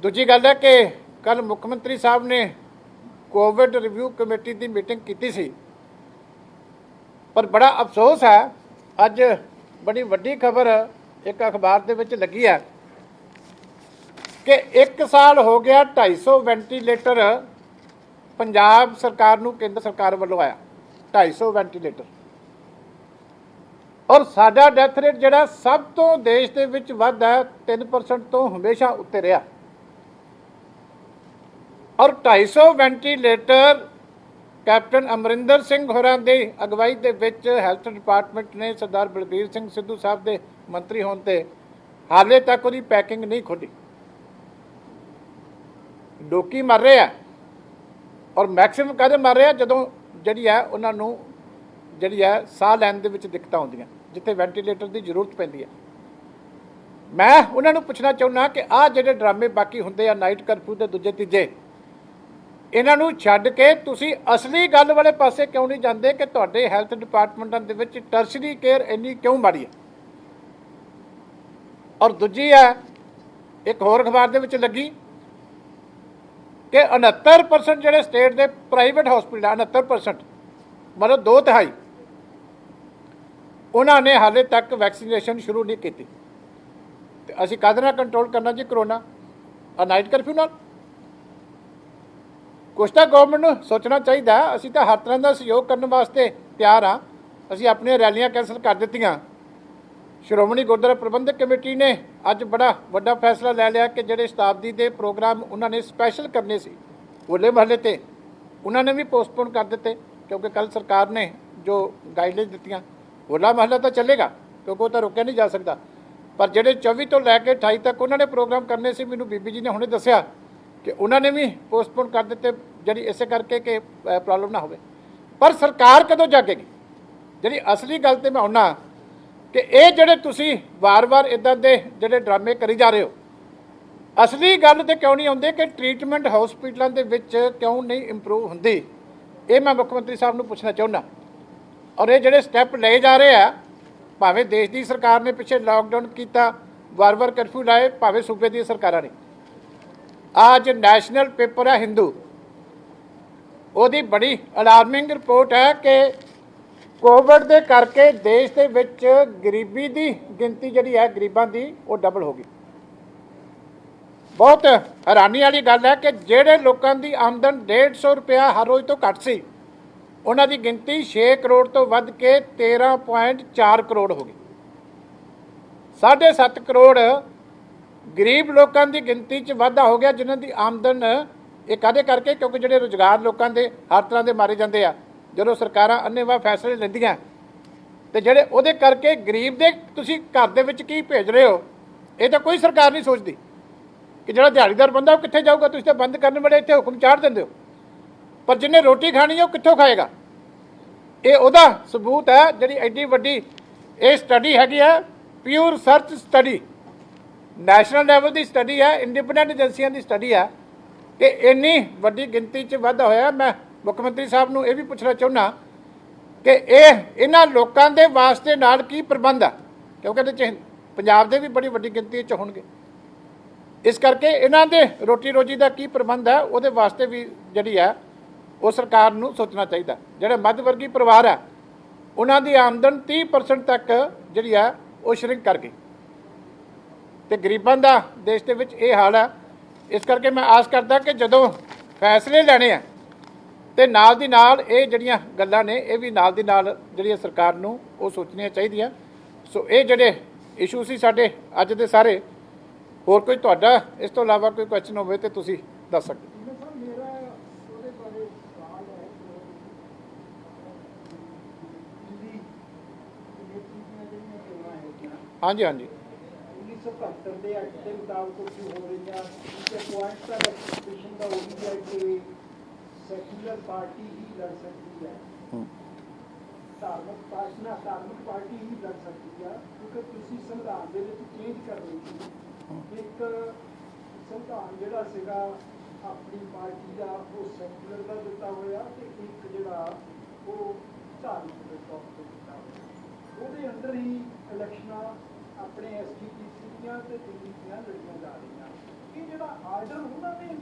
ਦੂਜੀ ਗੱਲ ਹੈ ਕਿ ਕੱਲ੍ਹ ਮੁੱਖ ਮੰਤਰੀ ਸਾਹਿਬ ਨੇ ਕੋਵਿਡ ਰਿਵਿਊ ਕਮੇਟੀ ਦੀ ਮੀਟਿੰਗ ਕੀਤੀ ਸੀ, ਪਰ ਬੜਾ ਅਫਸੋਸ ਹੈ ਅੱਜ ਬੜੀ ਵੱਡੀ ਖਬਰ ਇੱਕ ਅਖਬਾਰ ਦੇ ਵਿੱਚ ਲੱਗੀ ਹੈ ਕਿ 1 ਸਾਲ ਹੋ ਗਿਆ 250 ਵੈਂਟੀਲੇਟਰ ਪੰਜਾਬ ਸਰਕਾਰ ਨੂੰ ਕੇਂਦਰ ਸਰਕਾਰ ਵੱਲੋਂ ਆਇਆ, 250 ਵੈਂਟੀਲੇਟਰ। ਔਰ ਸਾਡਾ ਡੈਥ ਰੇਟ ਜਿਹੜਾ ਸਭ ਤੋਂ ਦੇਸ਼ ਦੇ ਵਿੱਚ ਵੱਧ ਹੈ, 3% ਤੋਂ ਹਮੇਸ਼ਾ ਉੱਤੇ ਰਿਹਾ। ਔਰ 250 ਵੈਂਟੀਲੇਟਰ ਕੈਪਟਨ ਅਮਰਿੰਦਰ ਸਿੰਘ ਹੋਰਾਂ ਦੀ ਅਗਵਾਈ ਦੇ ਵਿੱਚ ਹੈਲਥ ਡਿਪਾਰਟਮੈਂਟ ਨੇ ਸਰਦਾਰ ਬਲਬੀਰ ਸਿੰਘ ਸਿੱਧੂ ਸਾਹਿਬ ਦੇ ਮੰਤਰੀ ਹੋਣ ਤੇ ਹਾਲੇ ਤੱਕ ਉਹਦੀ ਪੈਕਿੰਗ ਨਹੀਂ ਖੋਲ੍ਹੀ। ਲੋਕੀ ਮਰ ਰਹੇ ਆ, ਔਰ ਮੈਕਸਿਮਮ ਕਾਹਦੇ ਮਰ ਰਹੇ ਆ ਜਦੋਂ ਜਿਹੜੀ ਹੈ ਉਹਨਾਂ ਨੂੰ ਜਿਹੜੀ ਹੈ ਸਾਹ ਲੈਣ ਦੇ ਵਿੱਚ ਦਿੱਕਤਾਂ ਆਉਂਦੀਆਂ, ਜਿੱਥੇ ਵੈਂਟੀਲੇਟਰ ਦੀ ਜ਼ਰੂਰਤ ਪੈਂਦੀ ਹੈ। ਮੈਂ ਉਹਨਾਂ ਨੂੰ ਪੁੱਛਣਾ ਚਾਹੁੰਦਾ ਕਿ ਆਹ ਜਿਹੜੇ ਡਰਾਮੇ ਬਾਕੀ ਹੁੰਦੇ ਆ ਨਾਈਟ ਕਰਫਿਊ ਦੇ ਦੂਜੇ ਤੀਜੇ, ਇਹਨਾਂ ਨੂੰ ਛੱਡ ਕੇ ਤੁਸੀਂ ਅਸਲੀ ਗੱਲ ਵਾਲੇ ਪਾਸੇ ਕਿਉਂ ਨਹੀਂ ਜਾਂਦੇ ਕਿ ਤੁਹਾਡੇ ਹੈਲਥ ਡਿਪਾਰਟਮੈਂਟਾਂ ਦੇ ਵਿੱਚ ਟਰਸ਼ਰੀ ਕੇਅਰ ਇੰਨੀ ਕਿਉਂ ਮਾੜੀ ਹੈ? ਔਰ ਦੂਜੀ ਹੈ ਇੱਕ ਹੋਰ ਅਖਬਾਰ ਦੇ ਵਿੱਚ ਲੱਗੀ ਕਿ 69% ਜਿਹੜੇ ਸਟੇਟ ਦੇ ਪ੍ਰਾਈਵੇਟ ਹਸਪੀਟਲ ਆ 69% ਮਤਲਬ 2/3 ਉਹਨਾਂ ਨੇ ਹਾਲੇ ਤੱਕ ਵੈਕਸੀਨੇਸ਼ਨ ਸ਼ੁਰੂ ਨਹੀਂ ਕੀਤੀ। ਤੇ ਅਸੀਂ ਕਾਹਦੇ ਨਾਲ ਕੰਟਰੋਲ ਕਰਨਾ ਜੀ ਕਰੋਨਾ? ਆ ਨਾਈਟ ਕਰਫਿਊ ਨਾਲ? ਕੁਛ ਤਾਂ ਗਵਰਨਮੈਂਟ ਨੂੰ ਸੋਚਣਾ ਚਾਹੀਦਾ। ਅਸੀਂ ਤਾਂ ਹਰ ਤਰ੍ਹਾਂ ਦਾ ਸਹਿਯੋਗ ਕਰਨ ਵਾਸਤੇ ਤਿਆਰ ਹਾਂ। ਅਸੀਂ ਆਪਣੀਆਂ ਰੈਲੀਆਂ ਕੈਂਸਲ ਕਰ ਦਿੱਤੀਆਂ। ਸ਼੍ਰੋਮਣੀ ਗੁਰਦੁਆਰਾ ਪ੍ਰਬੰਧਕ ਕਮੇਟੀ ਨੇ ਅੱਜ ਬੜਾ ਵੱਡਾ ਫੈਸਲਾ ਲੈ ਲਿਆ ਕਿ ਜਿਹੜੇ ਸ਼ਤਾਬਦੀ ਦੇ ਪ੍ਰੋਗਰਾਮ ਉਹਨਾਂ ਨੇ ਸਪੈਸ਼ਲ ਕਰਨੇ ਸੀ ਹੋਲੇ ਮਹੱਲੇ 'ਤੇ, ਉਹਨਾਂ ਨੇ ਵੀ ਪੋਸਟਪੋਨ ਕਰ ਦਿੱਤੇ ਕਿਉਂਕਿ ਕੱਲ੍ਹ ਸਰਕਾਰ ਨੇ ਜੋ ਗਾਈਡਲਾਈਨ ਦਿੱਤੀਆਂ। ਹੋਲਾ ਮਹੱਲਾ ਤਾਂ ਚੱਲੇਗਾ ਕਿਉਂਕਿ ਉਹ ਤਾਂ ਰੋਕਿਆ ਨਹੀਂ ਜਾ ਸਕਦਾ, ਪਰ ਜਿਹੜੇ 24 ਤੋਂ ਲੈ ਕੇ 28 ਤੱਕ ਉਹਨਾਂ ਨੇ ਪ੍ਰੋਗਰਾਮ ਕਰਨੇ ਸੀ, ਮੈਨੂੰ ਬੀਬੀ ਜੀ ਨੇ ਹੁਣੇ ਦੱਸਿਆ ਕਿ ਉਹਨਾਂ ਨੇ ਵੀ ਪੋਸਟਪੋਨ ਕਰ ਦਿੱਤੇ, ਜਿਹੜੀ ਇਸੇ ਕਰਕੇ ਕਿ ਪ੍ਰੋਬਲਮ ਨਾ ਹੋਵੇ। ਪਰ ਸਰਕਾਰ ਕਦੋਂ ਜਾਗੇਗੀ? ਜਿਹੜੀ ਅਸਲੀ ਗੱਲ 'ਤੇ ਮੈਂ ਆਉਣਾ ਕਿ ਇਹ ਜਿਹੜੇ ਤੁਸੀਂ ਵਾਰ-ਵਾਰ ਇੱਦਾਂ ਦੇ ਜਿਹੜੇ ਡਰਾਮੇ ਕਰੀ ਜਾ ਰਹੇ ਹੋ, ਅਸਲੀ ਗੱਲ 'ਤੇ ਕਿਉਂ ਨਹੀਂ ਆਉਂਦੇ ਕਿ ਟ੍ਰੀਟਮੈਂਟ ਹਸਪੀਟਲਾਂ ਦੇ ਵਿੱਚ ਕਿਉਂ ਨਹੀਂ ਇੰਪਰੂਵ ਹੁੰਦੀ? ਇਹ ਮੈਂ ਮੁੱਖ ਮੰਤਰੀ ਸਾਹਿਬ ਨੂੰ ਪੁੱਛਣਾ ਚਾਹੁੰਦਾ। ਔਰ ਇਹ ਜਿਹੜੇ ਸਟੈਪ ਲਏ ਜਾ ਰਹੇ ਆ, ਭਾਵੇਂ ਦੇਸ਼ ਦੀ ਸਰਕਾਰ ਨੇ ਪਿੱਛੇ ਲਾਕਡਾਊਨ ਕੀਤਾ, ਵਾਰ-ਵਾਰ ਕਰਫਿਊ ਲਾਏ, ਭਾਵੇਂ ਸੂਬੇ ਦੀਆਂ ਸਰਕਾਰਾਂ ਨੇ। ਅੱਜ ਨੈਸ਼ਨਲ ਪੇਪਰ ਹੈ ਹਿੰਦੂ, ਉਹਦੀ ਬੜੀ ਅਲਾਰਮਿੰਗ ਰਿਪੋਰਟ ਹੈ ਕਿ ਕੋਵਿਡ ਦੇ ਕਰਕੇ ਦੇਸ਼ ਦੇ ਵਿੱਚ ਗਰੀਬੀ ਦੀ ਗਿਣਤੀ ਜਿਹੜੀ ਹੈ ਗਰੀਬਾਂ ਦੀ ਉਹ ਡਬਲ ਹੋ ਗਈ। ਬਹੁਤ ਹੈਰਾਨੀ ਵਾਲੀ ਗੱਲ ਹੈ ਕਿ ਜਿਹੜੇ ਲੋਕਾਂ ਦੀ ਆਮਦਨ 150 ਰੁਪਇਆ ਹਰ ਰੋਜ਼ ਤੋਂ ਘੱਟ ਸੀ, ਉਹਨਾਂ ਦੀ ਗਿਣਤੀ 6 ਕਰੋੜ ਤੋਂ ਵੱਧ ਕੇ 13.4 ਕਰੋੜ ਹੋ ਗਈ। 7.5 ਕਰੋੜ ਗਰੀਬ ਲੋਕਾਂ ਦੀ ਗਿਣਤੀ 'ਚ ਵਾਧਾ ਹੋ ਗਿਆ, ਜਿਨ੍ਹਾਂ ਦੀ ਆਮਦਨ ਇਹ ਕਾਹਦੇ ਕਰਕੇ? ਕਿਉਂਕਿ ਜਿਹੜੇ ਰੁਜ਼ਗਾਰ ਲੋਕਾਂ ਦੇ ਹਰ ਤਰ੍ਹਾਂ ਦੇ ਮਾਰੇ ਜਾਂਦੇ ਆ ਜਦੋਂ ਸਰਕਾਰਾਂ ਅੰਨ੍ਹੇਵਾਹ ਫੈਸਲੇ ਲੈਂਦੀਆਂ, ਤੇ ਜਿਹੜੇ ਉਹਦੇ ਕਰਕੇ ਗਰੀਬ ਦੇ ਤੁਸੀਂ ਘਰ ਦੇ ਵਿੱਚ ਕੀ ਭੇਜ ਰਹੇ ਹੋ, ਇਹ ਤਾਂ ਕੋਈ ਸਰਕਾਰ ਨਹੀਂ ਸੋਚਦੀ ਕਿ ਜਿਹੜਾ ਦਿਹਾੜੀਦਾਰ ਬੰਦਾ ਉਹ ਕਿੱਥੇ ਜਾਊਗਾ। ਤੁਸੀਂ ਤਾਂ ਬੰਦ ਕਰਨ ਵੇਲੇ ਇੱਥੇ ਹੁਕਮ ਚਾੜ ਦਿੰਦੇ ਹੋ, ਪਰ ਜਿਹਨੇ ਰੋਟੀ ਖਾਣੀ ਹੈ ਉਹ ਕਿੱਥੋਂ ਖਾਏਗਾ? ਇਹ ਉਹਦਾ ਸਬੂਤ ਹੈ ਜਿਹੜੀ ਐਡੀ ਵੱਡੀ ਇਹ ਸਟੱਡੀ ਹੈਗੀ ਹੈ, pure research study, national level ਦੀ ਸਟੱਡੀ ਹੈ, ਇੰਡੀਪੈਂਡੈਂਟ ਏਜੰਸੀਆਂ ਦੀ ਸਟੱਡੀ ਹੈ ਕਿ ਇੰਨੀ ਵੱਡੀ ਗਿਣਤੀ 'ਚ ਵਾਧਾ ਹੋਇਆ। ਮੈਂ ਮੁੱਖ ਮੰਤਰੀ ਸਾਹਿਬ ਨੂੰ ਇਹ ਵੀ ਪੁੱਛਣਾ ਚਾਹੁੰਦਾ ਕਿ ਇਹਨਾਂ ਲੋਕਾਂ ਦੇ ਵਾਸਤੇ ਨਾਲ ਕੀ ਪ੍ਰਬੰਧ ਆ, ਕਿਉਂਕਿ ਇਹਦੇ 'ਚ ਪੰਜਾਬ ਦੇ ਵੀ ਬੜੀ ਵੱਡੀ ਗਿਣਤੀ 'ਚ ਹੋਣਗੇ। ਇਸ ਕਰਕੇ ਇਹਨਾਂ ਦੇ ਰੋਟੀ ਰੋਜੀ ਦਾ ਕੀ ਪ੍ਰਬੰਧ ਹੈ, ਉਹਦੇ ਵਾਸਤੇ ਵੀ ਜਿਹੜੀ ਹੈ ਉਹ ਸਰਕਾਰ ਨੂੰ ਸੋਚਣਾ ਚਾਹੀਦਾ। ਜਿਹੜੇ ਮੱਧ ਵਰਗੀ ਪਰਿਵਾਰ ਹੈ ਉਹਨਾਂ ਦੀ ਆਮਦਨ 30% ਤੱਕ ਜਿਹੜੀ ਹੈ ਉਹ ਸ਼ਰਿੰਕ ਕਰ ਗਈ, ਤੇ ਗਰੀਬਾਂ ਦਾ ਦੇਸ਼ ਦੇ ਵਿੱਚ ਇਹ ਹਾਲ ਹੈ। ਇਸ ਕਰਕੇ ਮੈਂ ਆਸ ਕਰਦਾ ਕਿ ਜਦੋਂ ਫੈਸਲੇ ਲੈਣੇ ਆ ਤੇ ਨਾਲ ਦੀ ਨਾਲ ਇਹ ਜਿਹੜੀਆਂ ਗੱਲਾਂ ਨੇ ਇਹ ਵੀ ਨਾਲ ਦੀ ਨਾਲ ਜਿਹੜੀਆਂ ਸਰਕਾਰ ਨੂੰ ਉਹ ਸੋਚਣੀਆਂ ਚਾਹੀਦੀਆਂ। ਸੋ ਇਹ ਜਿਹੜੇ ਇਸ਼ੂ ਸੀ ਸਾਡੇ ਅੱਜ ਦੇ ਸਾਰੇ। ਹੋਰ ਕੋਈ ਤੁਹਾਡਾ ਇਸ ਤੋਂ ਇਲਾਵਾ ਕੋਈ ਕੁਐਸਚਨ ਹੋਵੇ ਤੇ ਤੁਸੀਂ ਦੱਸ ਸਕਦੇ। ਹਾਂਜੀ ਹਾਂਜੀ 1977 ਦੇ ਐਕਟ ਦੇ ਮੁਤਾਬਕ ਕੀ ਹੋ ਰਹੀਆਂ ਕਿ ਪੁਆਇੰਟ ਦਾ ਰੈਜਿਸਟ੍ਰੇਸ਼ਨ ਦਾ ਉਹ ਵੀ ਹੈ ਕਿ ਸੈਕੂਲਰ ਪਾਰਟੀ ਹੀ ਲੜ ਸਕਦੀ ਹੈ, ਧਾਰਮਿਕ ਪਾਰਟੀ ਹੀ ਲੜ ਸਕਦੀ ਹੈ, ਕਿਉਂਕਿ ਤੁਸੀਂ ਸੰਵਿਧਾਨ ਦੇ ਵਿੱਚ ਚੇਂਜ ਕਰ ਰਹੇ ਸੀ। ਇੱਕ ਸੰਵਿਧਾਨ ਜਿਹੜਾ ਸੀਗਾ ਆਪਣੀ ਪਾਰਟੀ ਦਾ ਉਹ ਸੈਕੂਲਰ ਦਾ ਦਿੱਤਾ ਹੋਇਆ, ਤੇ ਇੱਕ ਜਿਹੜਾ ਉਹ ਧਾਰਮਿਕ ਦੇ ਤੌਰ ਤੇ ਦਿੱਤਾ ਹੋਇਆ। ਉਹਦੇ ਅੰਦਰ ਹੀ ਇਲੈਕਸ਼ਨਾਂ ਆਪਣੇ SGPC ਦੀਆਂ ਤੇ ਦਿੱਲੀ ਦੀਆਂ ਲੜੀਆਂ ਜਾ ਰਹੀਆਂ। ਇਹ ਜਿਹੜਾ ਆਰਡਰ ਉਹਨਾਂ ਨੇ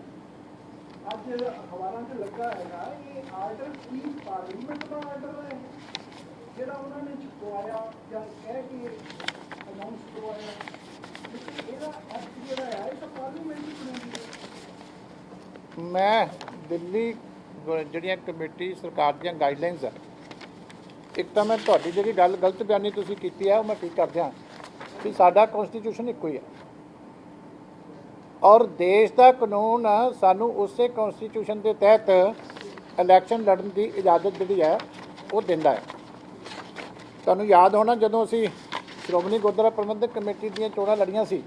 ਅੱਜ ਅਖਬਾਰਾਂ 'ਚ ਲੱਗਾ ਹੈਗਾ, ਇਹ ਆਰਡਰ ਕੀ ਪਾਰਲੀਮੈਂਟ ਦਾ ਆਰਡਰ ਹੈ ਜਿਹੜਾ ਉਹਨਾਂ ਨੇ ਛਪਵਾਇਆ ਜਾਂ ਕਹਿ ਕੇ ਅਨਾਉਂਸ ਕਰਵਾਇਆ? ਇਹਦਾ ਐਕਟ ਜਿਹੜਾ ਹੈ ਇਹ ਤਾਂ ਪਾਰਲੀਮੈਂਟ ਹੀ ਬਣਾਉਂਦੀ ਹੈ। ਮੈਂ ਦਿੱਲੀ ਜਿਹੜੀਆਂ ਕਮੇਟੀ ਸਰਕਾਰ ਦੀਆਂ ਗਾਈਡਲਾਈਨਸ ਆ, ਇੱਕ ਤਾਂ ਮੈਂ ਤੁਹਾਡੀ ਜਿਹੜੀ ਗੱਲ ਗਲਤ ਬਿਆਨੀ ਤੁਸੀਂ ਕੀਤੀ ਹੈ ਉਹ ਮੈਂ ਠੀਕ ਕਰਦਿਆਂ ਕਿ ਸਾਡਾ ਕਨਸਟੀਟਿਊਸ਼ਨ ਇੱਕੋ ਹੀ ਹੈ ਔਰ ਦੇਸ਼ ਦਾ ਕਾਨੂੰਨ ਸਾਨੂੰ ਉਸੇ ਕਨਸਟੀਟਿਊਸ਼ਨ ਦੇ ਤਹਿਤ ਇਲੈਕਸ਼ਨ ਲੜਨ ਦੀ ਇਜਾਜ਼ਤ ਜਿਹੜੀ ਹੈ ਉਹ ਦਿੰਦਾ ਹੈ। ਤੁਹਾਨੂੰ ਯਾਦ ਹੋਣਾ ਜਦੋਂ ਅਸੀਂ ਸ਼੍ਰੋਮਣੀ ਗੁਰਦੁਆਰਾ ਪ੍ਰਬੰਧਕ ਕਮੇਟੀ ਦੀਆਂ ਚੋਣਾਂ ਲੜੀਆਂ ਸੀ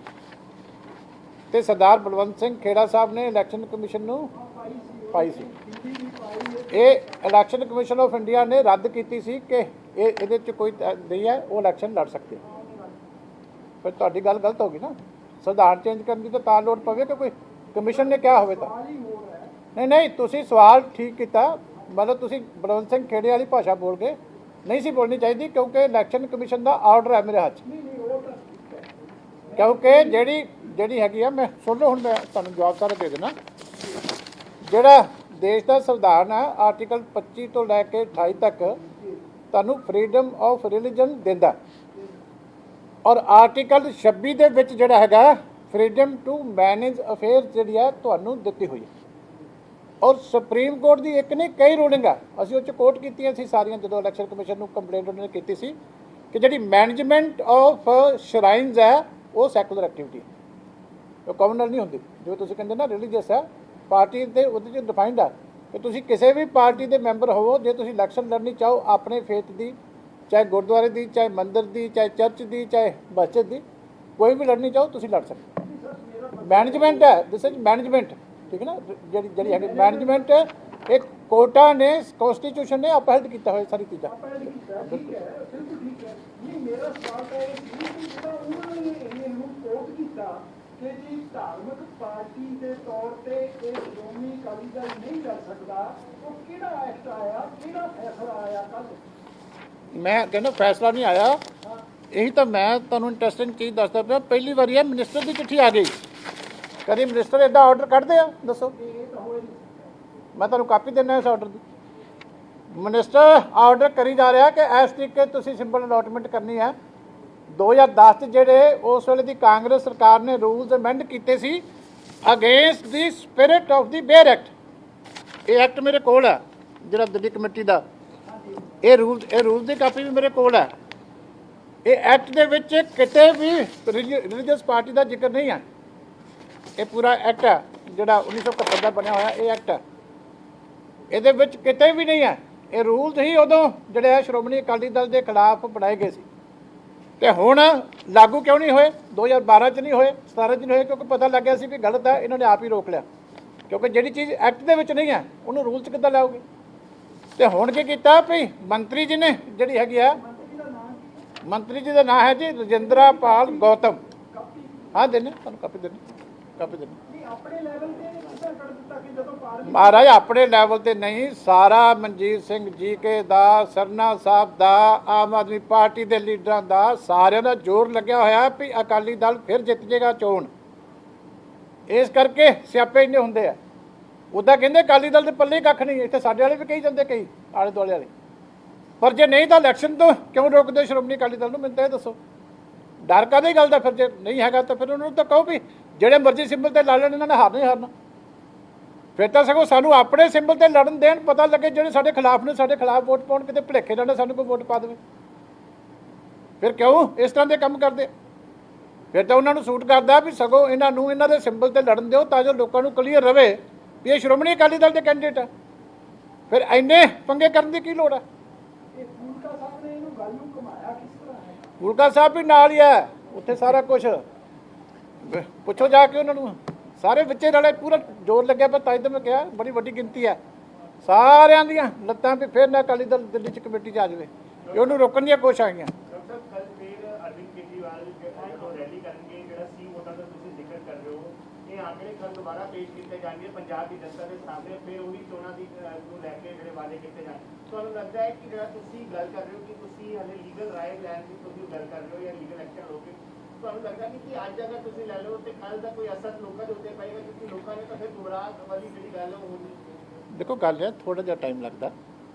ਤੇ ਸਰਦਾਰ ਬਲਵੰਤ ਸਿੰਘ ਖੇੜਾ ਸਾਹਿਬ ਨੇ ਇਲੈਕਸ਼ਨ ਕਮਿਸ਼ਨ ਨੂੰ ਪਾਈ ਸੀ। ਇਹ ਇਲੈਕਸ਼ਨ ਕਮਿਸ਼ਨ ਆਫ ਇੰਡੀਆ ਨੇ ਰੱਦ ਕੀਤੀ ਸੀ ਕਿ ਇਹਦੇ 'ਚ ਕੋਈ ਨਹੀਂ ਹੈ, ਉਹ ਇਲੈਕਸ਼ਨ ਲੜ ਸਕਦੇ। ਪਰ ਤੁਹਾਡੀ ਗੱਲ ਗਲਤ ਹੋ ਗਈ ਨਾ, ਸੰਵਿਧਾਨ ਚੇਂਜ ਕਰਨ ਦੀ ਤਾਂ ਲੋੜ ਪਵੇ ਕਿ ਕੋਈ ਕਮਿਸ਼ਨ ਨੇ ਕਿਹਾ ਹੋਵੇ ਤਾਂ। ਨਹੀਂ ਤੁਸੀਂ ਸਵਾਲ ਠੀਕ ਕੀਤਾ, ਮਤਲਬ ਤੁਸੀਂ ਬਲਵੰਤ ਸਿੰਘ ਖੇੜੇ ਵਾਲੀ ਭਾਸ਼ਾ ਬੋਲ ਕੇ ਨਹੀਂ ਸੀ ਬੋਲਣੀ ਚਾਹੀਦੀ, ਕਿਉਂਕਿ ਇਲੈਕਸ਼ਨ ਕਮਿਸ਼ਨ ਦਾ ਆਰਡਰ ਹੈ ਮੇਰੇ ਹੱਥ 'ਚ। ਕਿਉਂਕਿ ਜਿਹੜੀ ਹੈਗੀ ਆ, ਮੈਂ ਸੁਣ ਲਓ, ਹੁਣ ਮੈਂ ਤੁਹਾਨੂੰ ਜਵਾਬ ਸਾਰਾ ਦੇ ਦੇਣਾ। ਜਿਹੜਾ ਦੇਸ਼ ਦਾ ਸੰਵਿਧਾਨ ਆ, ਆਰਟੀਕਲ 25 ਤੋਂ ਲੈ ਕੇ 28 ਤੱਕ ਤੁਹਾਨੂੰ ਫਰੀडम ਆਫ ਰਿਲੀਜਨ ਦਿੰਦਾ, ਔਰ ਆਰਟੀਕਲ 26 ਦੇ ਵਿੱਚ ਜਿਹੜਾ ਹੈਗਾ ਫਰੀडम ਟੂ ਮੈਨੇਜ ਅਫੇਅਰਸ ਜਿਹੜੀ ਆ ਤੁਹਾਨੂੰ ਦਿੱਤੀ ਹੋਈ ਹੈ। ਔਰ ਸੁਪਰੀਮ ਕੋਰਟ ਦੀ ਇੱਕ ਨਹੀਂ ਕਈ ਰੂਲਿੰਗ ਆ, ਅਸੀਂ ਉਹ 'ਚ ਕੋਟ ਕੀਤੀਆਂ ਸੀ ਸਾਰੀਆਂ, ਜਦੋਂ ਇਲੈਕਸ਼ਨ ਕਮਿਸ਼ਨ ਨੂੰ ਕੰਪਲੇਂਟ ਉਹਨਾਂ ਨੇ ਕੀਤੀ ਸੀ ਕਿ ਜਿਹੜੀ ਮੈਨੇਜਮੈਂਟ ਆਫ ਸ਼ਰਾਈਨਸ ਹੈ ਉਹ ਸੈਕੂਲਰ ਐਕਟੀਵਿਟੀ ਹੈ, ਉਹ ਕਮਿਊਨਲ ਨਹੀਂ ਹੁੰਦੀ। ਜਿਵੇਂ ਤੁਸੀਂ ਕਹਿੰਦੇ ਨਾ ਰਿਲੀਜੀਅਸ ਹੈ, ਪਾਰਟੀ ਦੇ ਉਹਦੇ 'ਚ ਡਿਫਾਈਨਡ ਆ ਕਿ ਤੁਸੀਂ ਕਿਸੇ ਵੀ ਪਾਰਟੀ ਦੇ ਮੈਂਬਰ ਹੋਵੋ, ਜੇ ਤੁਸੀਂ ਇਲੈਕਸ਼ਨ ਲੜਨੀ ਚਾਹੋ ਆਪਣੇ ਫੇਥ ਦੀ, ਚਾਹੇ ਗੁਰਦੁਆਰੇ ਦੀ, ਚਾਹੇ ਮੰਦਿਰ ਦੀ, ਚਾਹੇ ਚਰਚ ਦੀ, ਚਾਹੇ ਮਸਜਿਦ ਦੀ, ਕੋਈ ਵੀ ਲੜਨੀ ਚਾਹੋ ਤੁਸੀਂ ਲੜ ਸਕਦੇ। ਮੈਨੇਜਮੈਂਟ ਹੈ, ਦਿਸ ਇਜ਼ ਮੈਨੇਜਮੈਂਟ, ਠੀਕ ਹੈ ਨਾ। ਜਿਹੜੀ ਹੈਗੀ ਮੈਨੇਜਮੈਂਟ, ਇੱਕ ਕੋਟਾ ਨੇ, ਕਨਸਟੀਟਿਊਸ਼ਨ ਨੇ ਅਪਹੈਲਡ ਕੀਤਾ ਹੋਇਆ ਸਾਰੀ ਚੀਜ਼ਾਂ। ਠੀਕ ਹੈ, ਬਿਲਕੁਲ ਠੀਕ ਹੈ। ਨਹੀਂ, ਮੇਰਾ ਸਵਾਲ ਤਾਂ ਇਹ ਸੀ ਕਿ ਜਿਹੜਾ ਉਹਨਾਂ ਨੇ ਇਹਨੂੰ ਕੋਟ ਕੀਤਾ ਕਿ ਜੀ ਧਾਰਮਿਕ ਪਾਰਟੀ ਦੇ ਤੌਰ ਤੇ ਇਹ ਸ਼੍ਰੋਮਣੀ ਅਕਾਲੀ ਦਲ ਨਹੀਂ ਕਰ ਸਕਦਾ, ਉਹ ਕਿਹੜਾ ਐਕਟ ਆਇਆ, ਕਿਹੜਾ ਫੈਸਲਾ ਆਇਆ ਕੱਲ੍ਹ? ਮੈਂ ਕਹਿੰਦਾ ਫੈਸਲਾ ਨਹੀਂ ਆਇਆ, ਇਹੀ ਤਾਂ ਮੈਂ ਤੁਹਾਨੂੰ ਇੰਟਰਸਟਿੰਗ ਚੀਜ਼ ਦੱਸਦਾ ਪਿਆ। ਪਹਿਲੀ ਵਾਰੀ ਹੈ ਮਿਨਿਸਟਰ ਦੀ ਚਿੱਠੀ ਆ ਗਈ। ਕਦੀ ਮਿਨਿਸਟਰ ਇੱਦਾਂ ਆਰਡਰ ਕੱਢਦੇ ਆ, ਦੱਸੋ? ਇਹ ਤਾਂ ਹੋਏ ਨਹੀਂ। ਮੈਂ ਤੁਹਾਨੂੰ ਕਾਪੀ ਦਿੰਦਾ ਇਸ ਆਰਡਰ ਦੀ। ਮਿਨਿਸਟਰ ਆਰਡਰ ਕਰੀ ਜਾ ਰਿਹਾ ਕਿ ਇਸ ਤਰੀਕੇ ਤੁਸੀਂ ਸਿੰਬਲ ਅਲਾਟਮੈਂਟ ਕਰਨੀ ਹੈ। 2010 'ਚ ਜਿਹੜੇ ਉਸ ਵੇਲੇ ਦੀ ਕਾਂਗਰਸ ਸਰਕਾਰ ਨੇ ਰੂਲਸ ਅਮੈਂਡ ਕੀਤੇ ਸੀ against the spirit of the bare act. ਇਹ ਐਕਟ ਮੇਰੇ ਕੋਲ ਹੈ, ਜਿਹੜਾ ਦਿੱਲੀ ਕਮੇਟੀ ਦਾ, ਇਹ ਰੂਲਸ ਦੀ ਕਾਪੀ ਵੀ ਮੇਰੇ ਕੋਲ ਹੈ। ਇਹ ਐਕਟ ਦੇ ਵਿੱਚ ਕਿਤੇ ਵੀ ਰਿਲੀਜੀਅਸ ਪਾਰਟੀ ਦਾ ਜ਼ਿਕਰ ਨਹੀਂ ਹੈ। ਇਹ ਪੂਰਾ ਐਕਟ ਹੈ ਜਿਹੜਾ 1971 ਦਾ ਬਣਿਆ ਹੋਇਆ, ਇਹ ਐਕਟ ਹੈ, ਇਹਦੇ ਵਿੱਚ ਕਿਤੇ ਵੀ ਨਹੀਂ ਹੈ। ਇਹ ਰੂਲਸ ਹੀ ਉਦੋਂ ਜਿਹੜੇ ਹੈ ਸ਼੍ਰੋਮਣੀ ਅਕਾਲੀ ਦਲ ਦੇ ਖਿਲਾਫ ਬਣਾਏ ਗਏ ਸੀ, ਤੇ ਹੁਣ ਲਾਗੂ ਕਿਉਂ ਨਹੀਂ ਹੋਏ? 2012 'ਚ ਨਹੀਂ ਹੋਏ, 17 'ਚ ਨਹੀਂ ਹੋਏ, ਕਿਉਂਕਿ ਪਤਾ ਲੱਗਿਆ ਸੀ ਵੀ ਗਲਤ ਹੈ, ਇਹਨਾਂ ਨੇ ਆਪ ਹੀ ਰੋਕ ਲਿਆ। ਕਿਉਂਕਿ ਜਿਹੜੀ ਚੀਜ਼ ਐਕਟ ਦੇ ਵਿੱਚ ਨਹੀਂ ਹੈ ਉਹਨੂੰ ਰੂਲ 'ਚ ਕਿੱਦਾਂ ਲਾਓਗੇ? ਤੇ ਹੁਣ ਕੀ ਕੀਤਾ ਵੀ ਮੰਤਰੀ ਜੀ ਨੇ ਜਿਹੜੀ ਹੈਗੀ ਆ, ਮੰਤਰੀ ਜੀ ਦਾ ਨਾਮ ਹੈ ਜੀ ਰਜਿੰਦਰਾ ਪਾਲ ਗੌਤਮ। ਹਾਂ ਦੇਣੇ ਤੁਹਾਨੂੰ ਕਾਪੀ ਦੇਣੀ, ਕਾਪੀ ਦੇਣੀ। ਨਹੀਂ, ਆਪਣੇ ਲੈਵਲ ਤੇ ਕਿੱਦਾਂ ਕਰ ਦਿੱਤਾ ਕਿ ਜਦੋਂ ਪਾਰਲੀਮੈਂਟ ਮਹਾਰਾਜ ਆਪਣੇ ਲੈਵਲ ਤੇ ਨਹੀਂ, ਸਾਰਾ ਮਨਜੀਤ ਸਿੰਘ ਜੀਕੇ ਦਾ, ਸਰਨਾ ਸਾਹਿਬ ਦਾ, ਆਮ ਆਦਮੀ ਪਾਰਟੀ ਦੇ ਲੀਡਰਾਂ ਦਾ, ਸਾਰਿਆਂ ਦਾ ਜ਼ੋਰ ਲੱਗਿਆ ਹੋਇਆ ਵੀ ਅਕਾਲੀ ਦਲ ਫਿਰ ਜਿੱਤ ਜਾਏਗਾ ਚੋਣ। ਇਸ ਕਰਕੇ ਸਿਆਪੇ ਇੰਨੇ ਹੁੰਦੇ ਆ। ਉੱਦਾਂ ਕਹਿੰਦੇ ਅਕਾਲੀ ਦਲ ਦੇ ਪੱਲੇ ਕੱਖ ਨਹੀਂ, ਇੱਥੇ ਸਾਡੇ ਵਾਲੇ ਵੀ ਕਹੀ ਜਾਂਦੇ, ਕਈ ਆਲੇ ਦੁਆਲੇ ਵਾਲੇ। ਪਰ ਜੇ ਨਹੀਂ ਤਾਂ ਇਲੈਕਸ਼ਨ ਤੋਂ ਕਿਉਂ ਰੋਕਦੇ ਸ਼੍ਰੋਮਣੀ ਅਕਾਲੀ ਦਲ ਨੂੰ? ਮੈਨੂੰ ਤਾਂ ਇਹ ਦੱਸੋ, ਡਰ ਕਾਹਦੀ ਗੱਲ ਦਾ? ਫਿਰ ਜੇ ਨਹੀਂ ਹੈਗਾ ਤਾਂ ਫਿਰ ਉਹਨਾਂ ਨੂੰ ਤਾਂ ਕਹੋ ਵੀ ਜਿਹੜੇ ਮਰਜ਼ੀ ਸਿੰਬਲ ਤੇ ਲੜ ਲੈਣ, ਇਹਨਾਂ ਨੇ ਹਾਰਨਾ ਹੀ ਹਾਰਨਾ। ਫਿਰ ਤਾਂ ਸਗੋਂ ਸਾਨੂੰ ਆਪਣੇ ਸਿੰਬਲ ਤੇ ਲੜਨ ਦੇਣ, ਪਤਾ ਲੱਗੇ ਜਿਹੜੇ ਸਾਡੇ ਖਿਲਾਫ ਨੇ ਸਾਡੇ ਖਿਲਾਫ ਵੋਟ ਪਾਉਣ, ਕਿਤੇ ਭੁਲੇਖੇ ਨਾਲ ਸਾਨੂੰ ਕੋਈ ਵੋਟ ਪਾ ਦੇਵੇ। ਫਿਰ ਕਿਉਂ ਇਸ ਤਰ੍ਹਾਂ ਦੇ ਕੰਮ ਕਰਦੇ? ਫਿਰ ਤਾਂ ਉਹਨਾਂ ਨੂੰ ਸੂਟ ਕਰਦਾ ਵੀ ਸਗੋਂ ਇਹਨਾਂ ਨੂੰ ਇਹਨਾਂ ਦੇ ਸਿੰਬਲ ਤੇ ਲੜਨ ਦਿਓ, ਤਾਂ ਜੋ ਲੋਕਾਂ ਨੂੰ ਕਲੀਅਰ ਰਵੇ ਵੀ ਇਹ ਸ਼੍ਰੋਮਣੀ ਅਕਾਲੀ ਦਲ ਦੇ ਕੈਂਡੀਡੇਟ ਆ। ਫਿਰ ਇੰਨੇ ਪੰਗੇ ਕਰਨ ਦੀ ਕੀ ਲੋੜ ਆ? ਇਹ ਫੂਲਕਾ ਸਾਹਿਬ ਨੇ ਇਹਨੂੰ ਗੱਲ ਨੂੰ ਘੁਮਾਇਆ ਕਿਸ ਤਰ੍ਹਾਂ ਹੈ? ਫੂਲਕਾ ਸਾਹਿਬ ਵੀ ਨਾਲ ਹੀ ਹੈ ਉੱਥੇ, ਸਾਰਾ ਕੁਛ ਪੁੱਛੋ ਜਾ ਕੇ ਉਹਨਾਂ ਨੂੰ। ਸਾਰੇ ਵਿੱਚੇ ਰਲੇ, ਪੂਰਾ ਜ਼ੋਰ ਲੱਗਿਆ ਪਿਆ। ਤਾਂ ਮੈਂ ਕਿਹਾ ਬੜੀ ਵੱਡੀ ਗਿਣਤੀ ਹੈ ਸਾਰਿਆਂ ਦੀਆਂ ਲੱਤਾਂ ਵੀ ਫਿਰ ਨਾ ਅਕਾਲੀ ਦਲ ਦਿੱਲੀ 'ਚ ਕਮੇਟੀ 'ਚ ਆ ਜਾਵੇ। ਉਹਨੂੰ ਰੋਕਣ ਦੀਆਂ ਕੋਸ਼ਿਸ਼ਾਂ ਆਈਆਂ। ਆਂਕੜੇ ਕੱਲ ਦੁਬਾਰਾ ਪੇਸ਼ ਕੀਤੇ ਜਾਣਗੇ ਪੰਜਾਬ ਦੀ ਜਨਤਾ ਦੇ ਸਾਹਮਣੇ, ਫਿਰ ਉਹੀ ਚੋਣਾਂ ਦੀ ਨੂੰ ਲੈ ਕੇ ਜਿਹੜੇ ਵਾਅਦੇ ਕੀਤੇ ਜਾਣ। ਤੁਹਾਨੂੰ ਲੱਗਦਾ ਹੈ ਕਿ ਜਿਹੜਾ ਤੁਸੀਂ ਗੱਲ ਕਰ ਰਹੇ ਹੋ ਕਿ ਤੁਸੀਂ ਹਲੇ ਲੀਗਲ ਰਾਏ ਲੈਣ ਦੀ ਤੁਸੀਂ ਗੱਲ ਕਰ ਰਹੇ ਹੋ ਜਾਂ ਲੀਗਲ ਐਕਸ਼ਨ ਲਓਗੇ, ਤੁਹਾਨੂੰ ਲੱਗਦਾ ਨਹੀਂ ਕਿ ਅੱਜ ਅਗਰ ਤੁਸੀਂ ਲੈ ਲਓ ਤੇ ਕੱਲ ਦਾ ਕੋਈ ਅਸਰ ਲੋਕਾਂ ਦੇ ਉੱਤੇ ਪਏਗਾ? ਕਿਉਂਕਿ ਲੋਕਾਂ ਨੇ ਤਾਂ ਫਿਰ ਗੁੰਮਰਾਹ ਵਾਲੀ ਜਿਹੜੀ ਗੱਲ ਉਹ ਹੋਣੀ। ਦੇਖੋ ਗੱਲ ਹੈ, ਥੋੜ੍ਹਾ ਜਿਹਾ ਟਾਈਮ ਲੱਗਦਾ।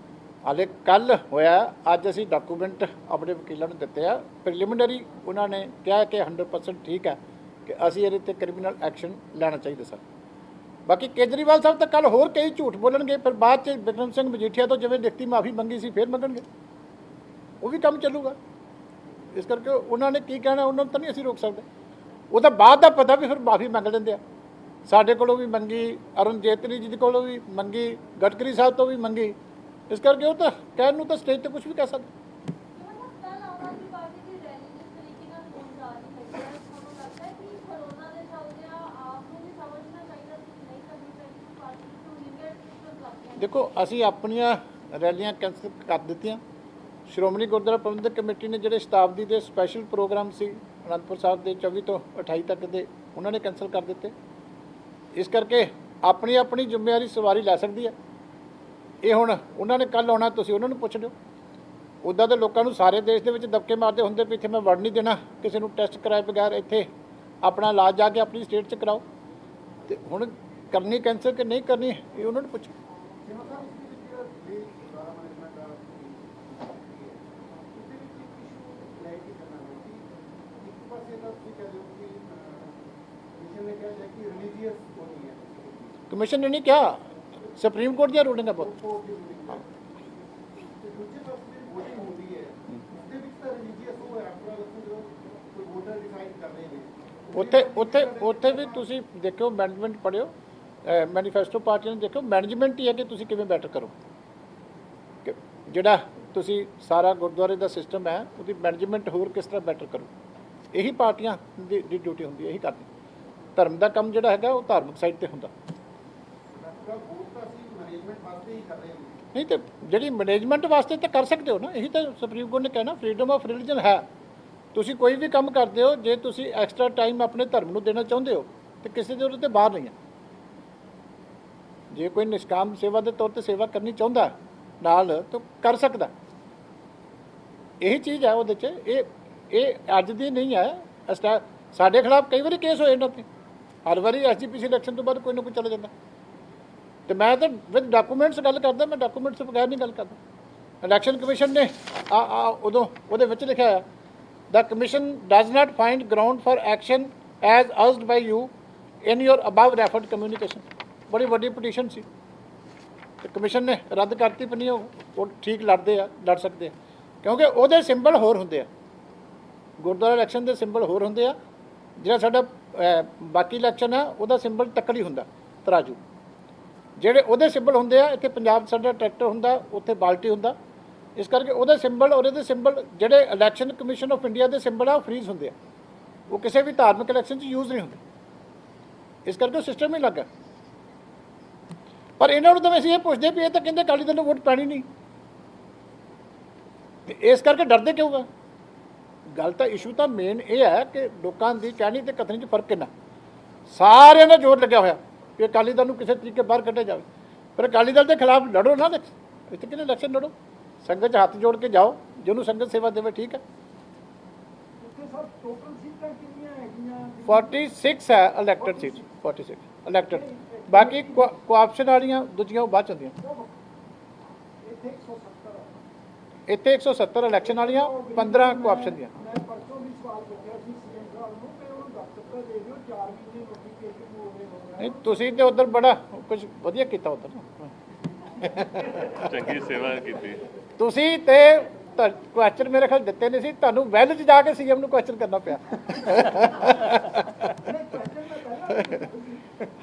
ਹਾਲੇ ਕੱਲ੍ਹ ਹੋਇਆ, ਅੱਜ ਅਸੀਂ ਡਾਕੂਮੈਂਟ ਆਪਣੇ ਵਕੀਲਾਂ ਨੂੰ ਦਿੱਤੇ ਆ। ਪ੍ਰੀਲਿਮਿਨਰੀ ਉਹਨਾਂ ਨੇ ਕਿਹਾ ਕਿ 100% ਠੀਕ ਹੈ ਕਿ ਅਸੀਂ ਇਹਦੇ 'ਤੇ ਕ੍ਰਿਮੀਨਲ ਐਕਸ਼ਨ ਲੈਣਾ ਚਾਹੀਦਾ ਸਰ। ਬਾਕੀ ਕੇਜਰੀਵਾਲ ਸਾਹਿਬ ਤਾਂ ਕੱਲ੍ਹ ਹੋਰ ਕਈ ਝੂਠ ਬੋਲਣਗੇ, ਫਿਰ ਬਾਅਦ 'ਚ ਬਿਕਰਮ ਸਿੰਘ ਮਜੀਠੀਆ ਤੋਂ ਜਿਵੇਂ ਲਿਖਤੀ ਮਾਫੀ ਮੰਗੀ ਸੀ ਫਿਰ ਮੰਗਣਗੇ, ਉਹ ਵੀ ਕੰਮ ਚੱਲੂਗਾ। ਇਸ ਕਰਕੇ ਉਹਨਾਂ ਨੇ ਕੀ ਕਹਿਣਾ ਉਹਨਾਂ ਨੂੰ ਤਾਂ ਨਹੀਂ ਅਸੀਂ ਰੋਕ ਸਕਦੇ। ਉਹ ਤਾਂ ਬਾਅਦ ਦਾ ਪਤਾ ਵੀ ਫਿਰ ਮਾਫੀ ਮੰਗ ਲੈਂਦੇ ਆ। ਸਾਡੇ ਕੋਲੋਂ ਵੀ ਮੰਗੀ, ਅਰੁਣ ਜੇਤਲੀ ਜੀ ਕੋਲੋਂ ਵੀ ਮੰਗੀ, ਗਡਕਰੀ ਸਾਹਿਬ ਤੋਂ ਵੀ ਮੰਗੀ। ਇਸ ਕਰਕੇ ਉਹ ਤਾਂ ਕਹਿਣ ਨੂੰ ਤਾਂ ਸਟੇਜ 'ਤੇ ਕੁਛ ਵੀ ਕਹਿ ਸਕਦੇ। ਦੇਖੋ ਅਸੀਂ ਆਪਣੀਆਂ ਰੈਲੀਆਂ ਕੈਂਸਲ ਕਰ ਦਿੱਤੀਆਂ। ਸ਼੍ਰੋਮਣੀ ਗੁਰਦੁਆਰਾ ਪ੍ਰਬੰਧਕ ਕਮੇਟੀ ਨੇ ਜਿਹੜੇ ਸ਼ਤਾਬਦੀ ਦੇ ਸਪੈਸ਼ਲ ਪ੍ਰੋਗਰਾਮ ਸੀ ਅਨੰਦਪੁਰ ਸਾਹਿਬ ਦੇ 24 ਤੋਂ 28 ਤੱਕ ਦੇ, ਉਹਨਾਂ ਨੇ ਕੈਂਸਲ ਕਰ ਦਿੱਤੇ। ਇਸ ਕਰਕੇ ਆਪਣੀ ਆਪਣੀ ਜ਼ਿੰਮੇਵਾਰੀ ਸਵਾਰੀ ਲੈ ਸਕਦੀ ਹੈ। ਇਹ ਹੁਣ ਉਹਨਾਂ ਨੇ ਕੱਲ੍ਹ ਆਉਣਾ, ਤੁਸੀਂ ਉਹਨਾਂ ਨੂੰ ਪੁੱਛ ਲਿਓ। ਉੱਦਾਂ ਦੇ ਲੋਕਾਂ ਨੂੰ ਸਾਰੇ ਦੇਸ਼ ਦੇ ਵਿੱਚ ਦਬਕੇ ਮਾਰਦੇ ਹੁੰਦੇ ਵੀ ਇੱਥੇ ਮੈਂ ਵੜ ਨਹੀਂ ਦੇਣਾ ਕਿਸੇ ਨੂੰ ਟੈਸਟ ਕਰਾਏ ਬਗੈਰ, ਇੱਥੇ ਆਪਣਾ ਇਲਾਜ ਜਾ ਕੇ ਆਪਣੀ ਸਟੇਟ 'ਚ ਕਰਾਓ। ਤੇ ਹੁਣ ਕਰਨੀ ਕੈਂਸਰ ਕਿ ਨਹੀਂ ਕਰਨੀ ਇਹ ਉਹਨਾਂ ਨੂੰ ਪੁੱਛੋ। ਕਮਿਸ਼ਨ ਨੇ ਨਹੀਂ ਕਿਹਾ, ਸੁਪਰੀਮ ਕੋਰਟ ਦੀਆਂ ਰੂਲਿੰਗਾਂ ਬਹੁਤ। ਉੱਥੇ ਵੀ ਤੁਸੀਂ ਦੇਖਿਓ, ਮੈਨੇਜਮੈਂਟ ਪੜ੍ਹਿਓ, ਮੈਨੀਫੈਸਟੋ ਪਾਰਟੀਆਂ ਨੂੰ ਦੇਖੋ, ਮੈਨੇਜਮੈਂਟ ਹੀ ਹੈ ਕਿ ਤੁਸੀਂ ਕਿਵੇਂ ਬੈਟਰ ਕਰੋ। ਕਿ ਜਿਹੜਾ ਤੁਸੀਂ ਸਾਰਾ ਗੁਰਦੁਆਰੇ ਦਾ ਸਿਸਟਮ ਹੈ ਉਹਦੀ ਮੈਨੇਜਮੈਂਟ ਹੋਰ ਕਿਸ ਤਰ੍ਹਾਂ ਬੈਟਰ ਕਰੋ, ਇਹੀ ਪਾਰਟੀਆਂ ਦੀ ਡਿਊਟੀ ਹੁੰਦੀ ਹੈ, ਇਹੀ ਕਰਨੀ। ਧਰਮ ਦਾ ਕੰਮ ਜਿਹੜਾ ਹੈਗਾ ਉਹ ਧਾਰਮਿਕ ਸਾਈਡ 'ਤੇ ਹੁੰਦਾ। ਨਹੀਂ ਤੇ ਜਿਹੜੀ ਮੈਨੇਜਮੈਂਟ ਵਾਸਤੇ ਤਾਂ ਕਰ ਸਕਦੇ ਹੋ ਨਾ, ਇਹੀ ਤਾਂ ਸੁਪਰੀਮ ਕੋਰਟ ਨੇ ਕਹਿਣਾ ਫਰੀडम ਆਫ ਰਿਲੀਜਨ ਹੈ। ਤੁਸੀਂ ਕੋਈ ਵੀ ਕੰਮ ਕਰਦੇ ਹੋ, ਜੇ ਤੁਸੀਂ ਐਕਸਟਰਾ ਟਾਈਮ ਆਪਣੇ ਧਰਮ ਨੂੰ ਦੇਣਾ ਚਾਹੁੰਦੇ ਹੋ ਤੇ ਕਿਸੇ ਦੇ ਉਹਦੇ ਤੇ ਬਾਹਰ ਨਹੀਂ ਹੈ। ਜੇ ਕੋਈ ਨਿਸ਼ਕਾਮ ਸੇਵਾ ਦੇ ਤੌਰ ਤੇ ਸੇਵਾ ਕਰਨੀ ਚਾਹੁੰਦਾ ਨਾਲ ਤਾਂ ਕਰ ਸਕਦਾ। ਇਹੀ ਚੀਜ਼ ਹੈ ਉਹਦੇ 'ਚ। ਇਹ ਅੱਜ ਦੀ ਨਹੀਂ ਹੈ। ਸਾਡੇ ਖਿਲਾਫ ਕਈ ਵਾਰੀ ਕੇਸ ਹੋਏ ਇਹਨਾਂ 'ਤੇ, ਹਰ ਵਾਰੀ ਐਸਜੀਪੀਸੀ ਇਲੈਕਸ਼ਨ ਤੋਂ ਬਾਅਦ ਕੋਈ ਨਾ ਕੋਈ ਚਲਾ ਜਾਂਦਾ। ਤੇ ਮੈਂ ਤਾਂ ਵਿਦ ਡਾਕੂਮੈਂਟਸ ਗੱਲ ਕਰਦਾ, ਮੈਂ ਡਾਕੂਮੈਂਟਸ ਤੋਂ ਬਗੈਰ ਨਹੀਂ ਗੱਲ ਕਰਦਾ। ਇਲੈਕਸ਼ਨ ਕਮਿਸ਼ਨ ਨੇ ਉਦੋਂ ਉਹਦੇ ਵਿੱਚ ਲਿਖਿਆ ਹੈ, the commission does not find ground for action as urged by you in your above referred communication। ਬੜੀ ਵੱਡੀ ਪਟੀਸ਼ਨ ਸੀ ਤੇ ਕਮਿਸ਼ਨ ਨੇ ਰੱਦ ਕਰਤੀ। ਪਣੀ ਉਹ ਠੀਕ ਲੜ ਸਕਦੇ ਆ, ਕਿਉਂਕਿ ਉਹਦੇ ਸਿੰਬਲ ਹੋਰ ਹੁੰਦੇ ਆ। ਗੁਰਦੁਆਰਾ ਇਲੈਕਸ਼ਨ ਦੇ ਸਿੰਬਲ ਹੋਰ ਹੁੰਦੇ ਆ। ਜਿਹੜਾ ਸਾਡਾ ਬਾਕੀ ਇਲੈਕਸ਼ਨ ਆ ਉਹਦਾ ਸਿੰਬਲ ਤੱਕੜੀ ਹੁੰਦਾ, ਤਰਾਜੂ। ਜਿਹੜੇ ਉਹਦੇ ਸਿੰਬਲ ਹੁੰਦੇ ਆ, ਇੱਥੇ ਪੰਜਾਬ ਸਾਡਾ ਟਰੈਕਟਰ ਹੁੰਦਾ, ਉੱਥੇ ਬਾਲਟੀ ਹੁੰਦਾ। ਇਸ ਕਰਕੇ ਉਹਦੇ ਸਿੰਬਲ ਔਰ ਇਹਦੇ ਸਿੰਬਲ, ਜਿਹੜੇ ਇਲੈਕਸ਼ਨ ਕਮਿਸ਼ਨ ਆਫ ਇੰਡੀਆ ਦੇ ਸਿੰਬਲ ਆ ਉਹ ਫਰੀਜ਼ ਹੁੰਦੇ ਆ, ਉਹ ਕਿਸੇ ਵੀ ਧਾਰਮਿਕ ਇਲੈਕਸ਼ਨ 'ਚ ਯੂਜ਼ ਨਹੀਂ ਹੁੰਦੇ। ਇਸ ਕਰਕੇ ਉਹ ਸਿਸਟਮ ਹੀ ਲੱਗਾ। ਪਰ ਇਹਨਾਂ ਨੂੰ ਤਾਂ ਅਸੀਂ ਇਹ ਪੁੱਛਦੇ ਵੀ ਇਹ ਤਾਂ ਕਹਿੰਦੇ ਅਕਾਲੀ ਦਲ ਨੂੰ ਵੋਟ ਪੈਣੀ ਨਹੀਂ, ਤੇ ਇਸ ਕਰਕੇ ਡਰਦੇ ਕਿਉਂ ਗਾ? ਗੱਲ ਤਾਂ ਇਸ਼ੂ ਤਾਂ ਮੇਨ ਇਹ ਹੈ ਕਿ ਲੋਕਾਂ ਦੀ ਕਹਿਣੀ ਤੇ ਕਥਨੀ 'ਚ ਫਰਕ ਕਿੰਨਾ। ਸਾਰਿਆਂ ਦਾ ਜ਼ੋਰ ਲੱਗਿਆ ਹੋਇਆ ਕਿ ਅਕਾਲੀ ਦਲ ਨੂੰ ਕਿਸੇ ਤਰੀਕੇ ਬਾਹਰ ਕੱਢਿਆ ਜਾਵੇ। ਪਰ ਅਕਾਲੀ ਦਲ ਦੇ ਖਿਲਾਫ ਲੜੋ ਨਾ, ਇੱਥੇ ਕਿਹਨੇ ਇਲੈਕਸ਼ਨ ਲੜੋ, ਸੰਗਤ 'ਚ ਹੱਥ ਜੋੜ ਕੇ ਜਾਓ, ਜਿਹਨੂੰ ਸੰਗਤ ਸੇਵਾ ਦੇਵੇ, ਠੀਕ ਹੈ। 46 ਹੈ ਇਲੈਕਟਡ ਸੀਟ, 46 ਇਲੈਕਟਡ। ਬਾਕੀ ਕੋਆਪਸ਼ਨ ਵਾਲੀਆਂ ਦੂਜੀਆਂ ਉਹ ਬਾਅਦ 'ਚ ਹੁੰਦੀਆਂ। ਇੱਥੇ 170 ਇਲੈਕਸ਼ਨ ਵਾਲੀਆਂ, 15 ਕੋਆਪਸ਼ਨ ਦੀਆਂ। ਨਹੀਂ ਤੁਸੀਂ ਤੇ ਉਧਰ ਬੜਾ ਕੁਝ ਵਧੀਆ ਕੀਤਾ, ਉਧਰ ਚੰਗੀ ਸੇਵਾ ਕੀਤੀ ਤੁਸੀਂ। ਤੇ ਕੁਐਸਚਨ ਮੇਰੇ ਖਿਆਲ ਦਿੱਤੇ ਨਹੀਂ ਸੀ ਤੁਹਾਨੂੰ, ਵੈਲ 'ਚ ਜਾ ਕੇ ਸੀਐਮ ਨੂੰ ਕੁਐਸਚਨ ਕਰਨਾ ਪਿਆ।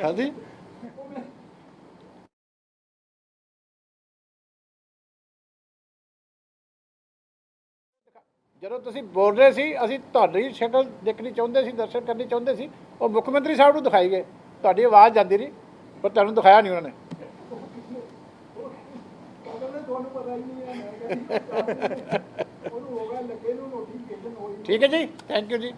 ਹਾਂਜੀ, ਜਦੋਂ ਤੁਸੀਂ ਬੋਲ ਰਹੇ ਸੀ ਅਸੀਂ ਤੁਹਾਡੀ ਸ਼ਕਲ ਦੇਖਣੀ ਚਾਹੁੰਦੇ ਸੀ, ਦਰਸ਼ਨ ਕਰਨੀ ਚਾਹੁੰਦੇ ਸੀ। ਉਹ ਮੁੱਖ ਮੰਤਰੀ ਸਾਹਿਬ ਨੂੰ ਦਿਖਾਈ ਗਏ, ਤੁਹਾਡੀ ਆਵਾਜ਼ ਜਾਂਦੀ ਰਹੀ, ਪਰ ਤੁਹਾਨੂੰ ਦਿਖਾਇਆ ਨਹੀਂ ਉਹਨਾਂ ਨੇ। ਠੀਕ ਹੈ ਜੀ, ਥੈਂਕ ਯੂ ਜੀ।